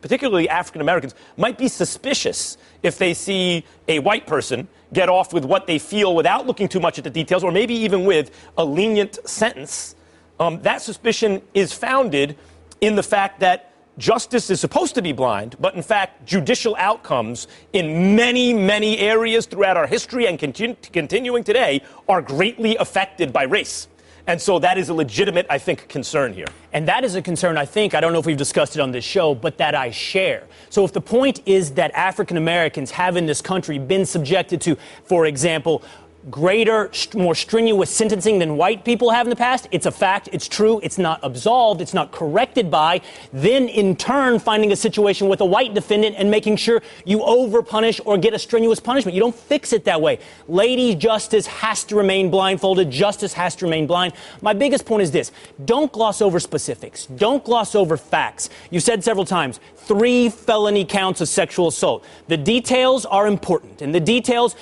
particularly African Americans, might be suspicious if they see a white person get off with what they feel without looking too much at the details, or maybe even with a lenient sentence. That suspicion is founded in the fact that justice is supposed to be blind, but in fact, judicial outcomes in many, many areas throughout our history and continuing today are greatly affected by race. And so that is a legitimate, I think, concern here. And that is a concern, I think, I don't know if we've discussed it on this show, but that I share. So if the point is that African Americans have in this country been subjected to, for example, greater, more strenuous sentencing than white people have in the past, it's a fact, it's true, it's not absolved, it's not corrected by, then in turn finding a situation with a white defendant and making sure you over-punish or get a strenuous punishment. You don't fix it that way. Lady justice has to remain blindfolded. Justice has to remain blind. My biggest point is this. Don't gloss over specifics. Don't gloss over facts. You said several times, 3 felony counts of sexual assault. The details are important, and the details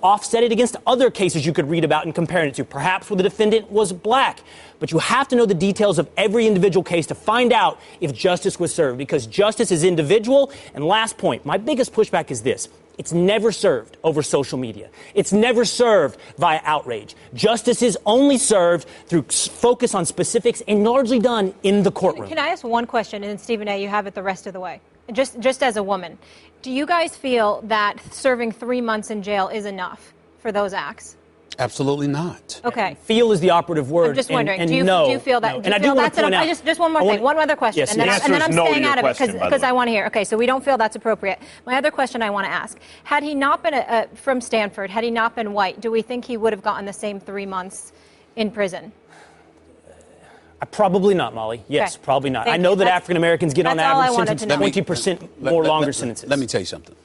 offset it against other cases you could read about and compare it to, perhaps where the defendant was black. But you have to know the details of every individual case to find out if justice was served, because justice is individual. And last point, my biggest pushback is this. It's never served over social media. It's never served via outrage. Justice is only served through focus on specifics and largely done in the courtroom. Can I ask one question, and then Stephen A., you have it the rest of the way? Just as a woman, do you guys feel that serving 3 months in jail is enough for those acts? Absolutely not. Okay. Feel is the operative word. I'm just wondering, and do you feel that? No. Do and you I feel do want to point out. Just one more thing, one other question, Yes, and then I'm no staying out of it question, because I want to hear. Okay, so we don't feel that's appropriate. My other question I want to ask: had he not been from Stanford, had he not been white, do we think he would have gotten the same 3 months in prison? Probably not, Molly. Yes, okay. probably not. Thank I know you. that African Americans get on average sentenced 20% more longer sentences. Let me tell you something.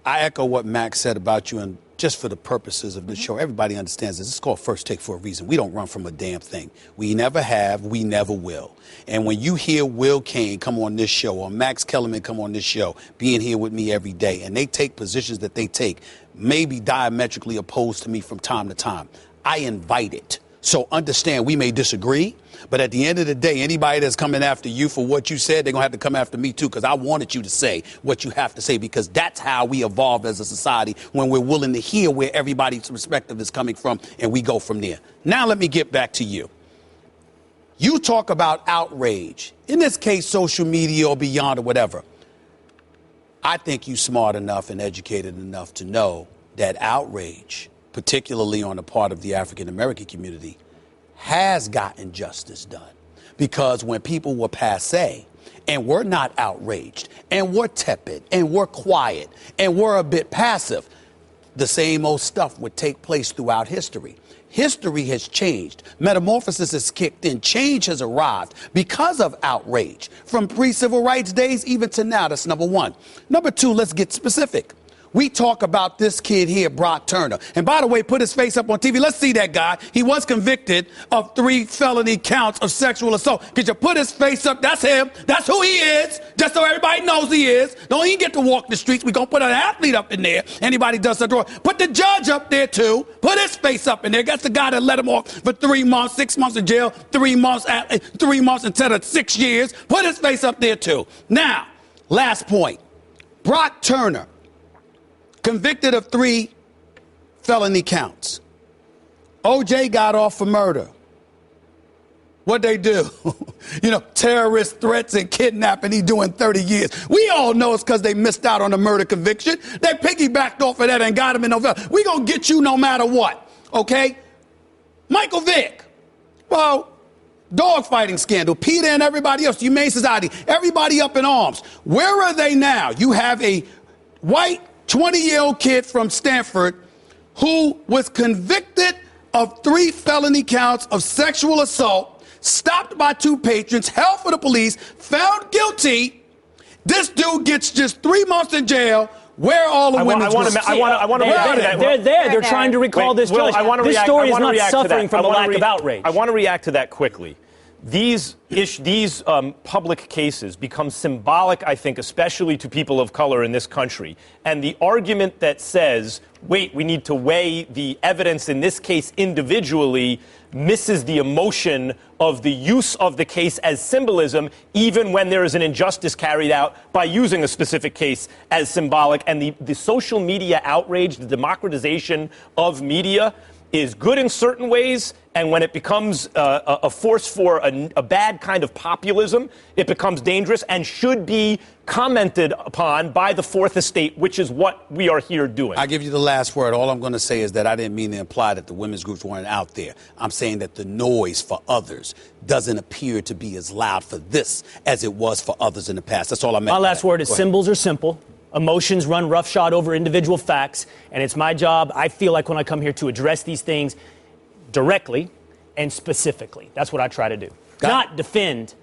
I echo what Max said about you, and just for the purposes of this show, everybody understands this. It's called First Take for a reason. We don't run from a damn thing. We never have. We never will. And when you hear Will Kane come on this show or Max Kellerman come on this show, being here with me every day, and they take positions that they take, maybe diametrically opposed to me from time to time, I invite it. So understand, we may disagree, but at the end of the day, anybody that's coming after you for what you said, they're going to have to come after me, too, because I wanted you to say what you have to say, because that's how we evolve as a society, when we're willing to hear where everybody's perspective is coming from, and we go from there. Now let me get back to you. You talk about outrage, in this case, social media or beyond or whatever. I think you're smart enough and educated enough to know that outrage, particularly on the part of the African American community, has gotten justice done. Because when people were passé and were not outraged and were tepid and were quiet and were a bit passive, the same old stuff would take place throughout history. History has changed. Metamorphosis has kicked in. Change has arrived because of outrage. From pre-civil rights days even to now, that's number one. Number two, let's get specific. We talk about this kid here, Brock Turner. And by the way, put his face up on TV. Let's see that guy. He was convicted of 3 felony counts of sexual assault. Could you put his face up? That's him. That's who he is. Just so everybody knows he is. Don't even get to walk the streets. We're going to put an athlete up in there. Anybody does something wrong. Put the judge up there, too. Put his face up in there. That's the guy that let him off for 3 months, 6 months in jail, 3 months instead of 6 years. Put his face up there, too. Now, last point. Brock Turner, convicted of 3 felony counts. OJ got off for murder. What'd they do? Terrorist threats and kidnapping. He doing 30 years. We all know it's because they missed out on the murder conviction. They piggybacked off of that and got him in November. We gonna get you no matter what, okay? Michael Vick. Well, dogfighting scandal. Peter and everybody else, Humane Society, everybody up in arms. Where are they now? You have a white 20-year-old kid from Stanford who was convicted of 3 felony counts of sexual assault, stopped by 2 patrons, held for the police, found guilty. This dude gets just 3 months in jail. Where are all the women? I want to react to that. They're there. They're trying to recall this judge. This story is not suffering from a lack of outrage. I want to react to that quickly, these public cases become symbolic, I think, especially to people of color in this country. And the argument that says, wait, we need to weigh the evidence in this case individually misses the emotion of the use of the case as symbolism, even when there is an injustice carried out by using a specific case as symbolic. And the social media outrage, the democratization of media, is good in certain ways, and when it becomes a force for a bad kind of populism, it becomes dangerous and should be commented upon by the Fourth Estate, which is what we are here doing. I'll give you the last word. All I'm going to say is that I didn't mean to imply that the women's groups weren't out there. I'm saying that the noise for others doesn't appear to be as loud for this as it was for others in the past. That's all I meant. My last word is symbols are simple. Emotions run roughshod over individual facts, and it's my job, I feel like, when I come here to address these things directly and specifically. That's what I try to do. Not defend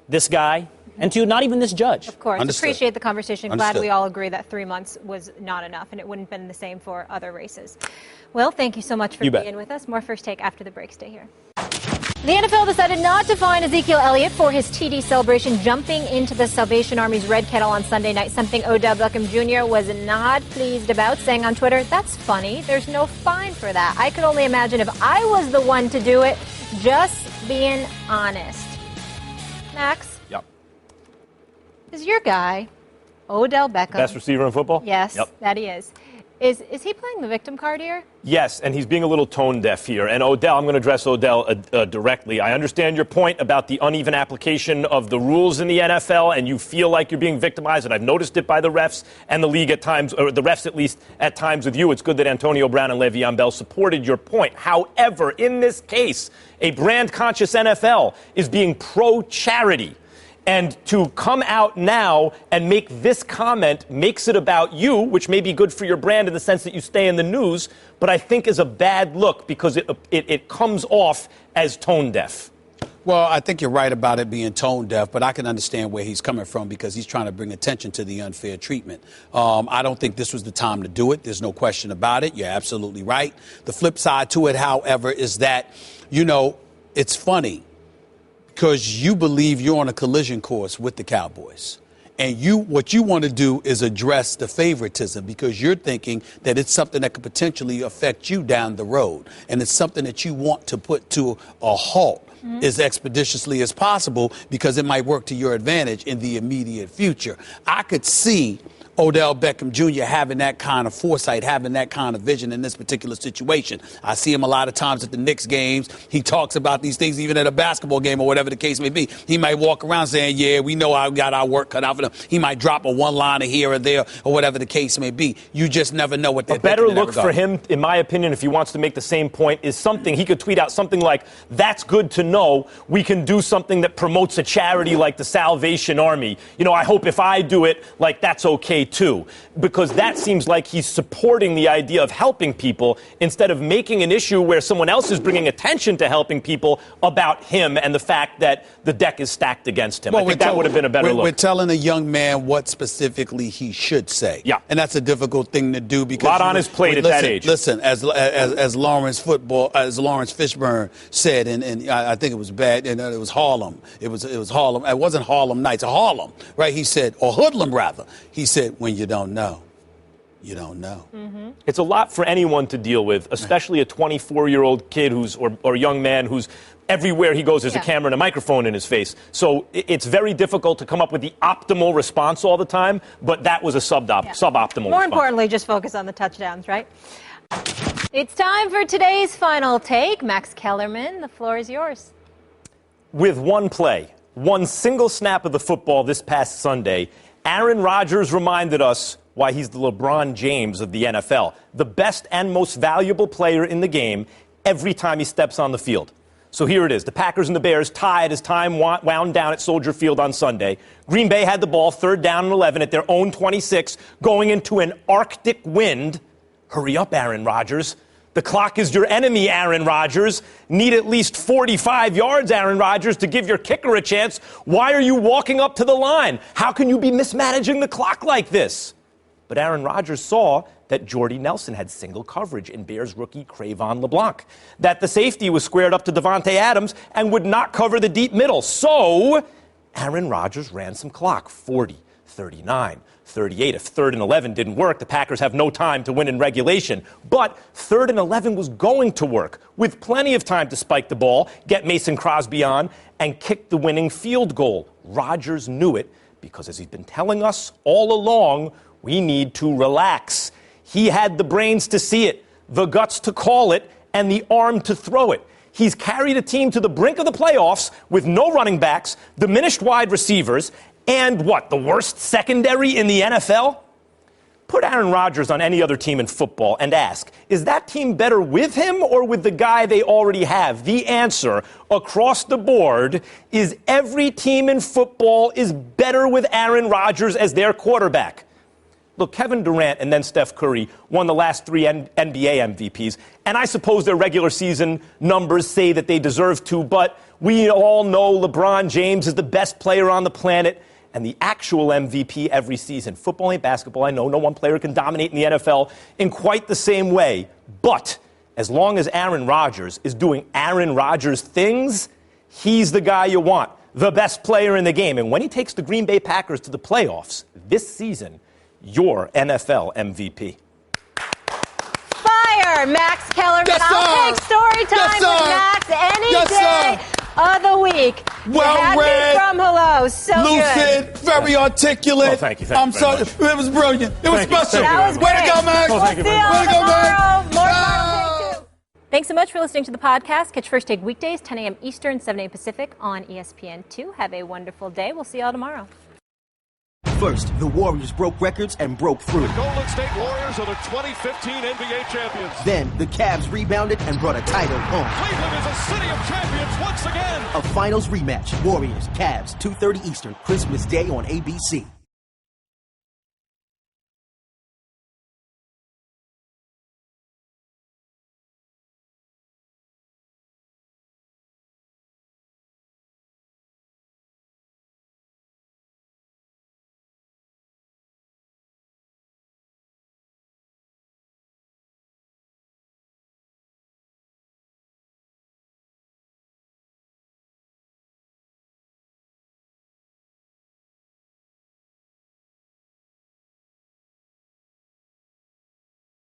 this guy and to not even this judge. Of course. Understood. Appreciate the conversation. Understood. Glad we all agree that 3 months was not enough, and it wouldn't have been the same for other races. Well, thank you so much for being with us. More First Take after the break. Stay here. The NFL decided not to fine Ezekiel Elliott for his TD celebration jumping into the Salvation Army's red kettle on Sunday night, something Odell Beckham Jr. was not pleased about, saying on Twitter, "That's funny. There's no fine for that. I could only imagine if I was the one to do it. Just being honest." Max? Yep. Is your guy, Odell Beckham. Best receiver in football? Yes, Yep. that he is. Is he playing the victim card here? Yes, and he's being a little tone deaf here. And Odell, I'm going to address Odell directly. I understand your point about the uneven application of the rules in the NFL, and you feel like you're being victimized, and I've noticed it by the refs and the league at times, or the refs at least at times with you. It's good that Antonio Brown and Le'Veon Bell supported your point. However, in this case, a brand-conscious NFL is being pro-charity. And to come out now and make this comment makes it about you, which may be good for your brand in the sense that you stay in the news, but I think is a bad look because it comes off as tone deaf. Well, I think you're right about it being tone deaf, but I can understand where he's coming from because he's trying to bring attention to the unfair treatment. I don't think this was the time to do it. There's no question about it. You're absolutely right. The flip side to it, however, is that, it's funny. Because you believe you're on a collision course with the Cowboys. And what you want to do is address the favoritism because you're thinking that it's something that could potentially affect you down the road. And it's something that you want to put to a halt as expeditiously as possible because it might work to your advantage in the immediate future. I could see Odell Beckham Jr. having that kind of foresight, having that kind of vision in this particular situation. I see him a lot of times at the Knicks games. He talks about these things even at a basketball game or whatever the case may be. He might walk around saying, yeah, we know I got our work cut out for them. He might drop a one-liner here or there or whatever the case may be. You just never know what they're thinking. A better look for him, in my opinion, if he wants to make the same point, is something he could tweet out something like, "That's good to know. We can do something that promotes a charity like the Salvation Army. I hope if I do it, like that's okay too," because that seems like he's supporting the idea of helping people instead of making an issue where someone else is bringing attention to helping people about him and the fact that the deck is stacked against him. I think that would have been a better look. We're telling a young man what specifically he should say. Yeah. And that's a difficult thing to do because a lot on his plate at that age. Listen, as Lawrence Fishburne said, and I think it was bad, and it was Harlem. It was Harlem. It wasn't Harlem Nights, Harlem, right? He said, or Hoodlum rather. He said, when you don't know, you don't know. Mm-hmm. It's a lot for anyone to deal with, especially a 24-year-old kid or young man who's everywhere he goes, there's a camera and a microphone in his face. So it's very difficult to come up with the optimal response all the time, but that was a suboptimal response. More importantly, just focus on the touchdowns, right? It's time for today's final take. Max Kellerman, the floor is yours. With one play, one single snap of the football this past Sunday, Aaron Rodgers reminded us why he's the LeBron James of the NFL, the best and most valuable player in the game every time he steps on the field. So here it is. The Packers and the Bears tied as time wound down at Soldier Field on Sunday. Green Bay had the ball, 3rd down and 11 at their own 26, going into an Arctic wind. Hurry up, Aaron Rodgers. The clock is your enemy, Aaron Rodgers. Need at least 45 yards, Aaron Rodgers, to give your kicker a chance. Why are you walking up to the line? How can you be mismanaging the clock like this? But Aaron Rodgers saw that Jordy Nelson had single coverage in Bears rookie Crayvon LeBlanc, that the safety was squared up to Devontae Adams and would not cover the deep middle. So Aaron Rodgers ran some clock, 40, 39, 38. If 3rd and 11 didn't work, the Packers have no time to win in regulation. But 3rd and 11 was going to work, with plenty of time to spike the ball, get Mason Crosby on, and kick the winning field goal. Rodgers knew it, because as he's been telling us all along, we need to relax. He had the brains to see it, the guts to call it, and the arm to throw it. He's carried a team to the brink of the playoffs with no running backs, diminished wide receivers, and what, the worst secondary in the NFL? Put Aaron Rodgers on any other team in football and ask, is that team better with him or with the guy they already have? The answer across the board is every team in football is better with Aaron Rodgers as their quarterback. Look, Kevin Durant and then Steph Curry won the last 3 NBA MVPs, and I suppose their regular season numbers say that they deserve to, but we all know LeBron James is the best player on the planet and the actual MVP every season. Football ain't basketball. I know no one player can dominate in the NFL in quite the same way, but as long as Aaron Rodgers is doing Aaron Rodgers things, he's the guy you want, the best player in the game. And when he takes the Green Bay Packers to the playoffs this season, you're NFL MVP. Fire, Max Kellerman. Yes, I'll take story time with Max any day of the week. Well read, from hello, so lucid, good. very articulate. Oh, thank you. I'm sorry, it was brilliant. It was special. That was Way to go, Max. We'll see you all Way to go, tomorrow. Max. More Final Take 2. Thanks so much for listening to the podcast. Catch First Take weekdays, 10 a.m. Eastern, 7 a.m. Pacific on ESPN2. Have a wonderful day. We'll see you all tomorrow. First, the Warriors broke records and broke through. The Golden State Warriors are the 2015 NBA champions. Then, the Cavs rebounded and brought a title home. Cleveland is a city of champions once again. A finals rematch. Warriors, Cavs, 2:30 Eastern, Christmas Day on ABC.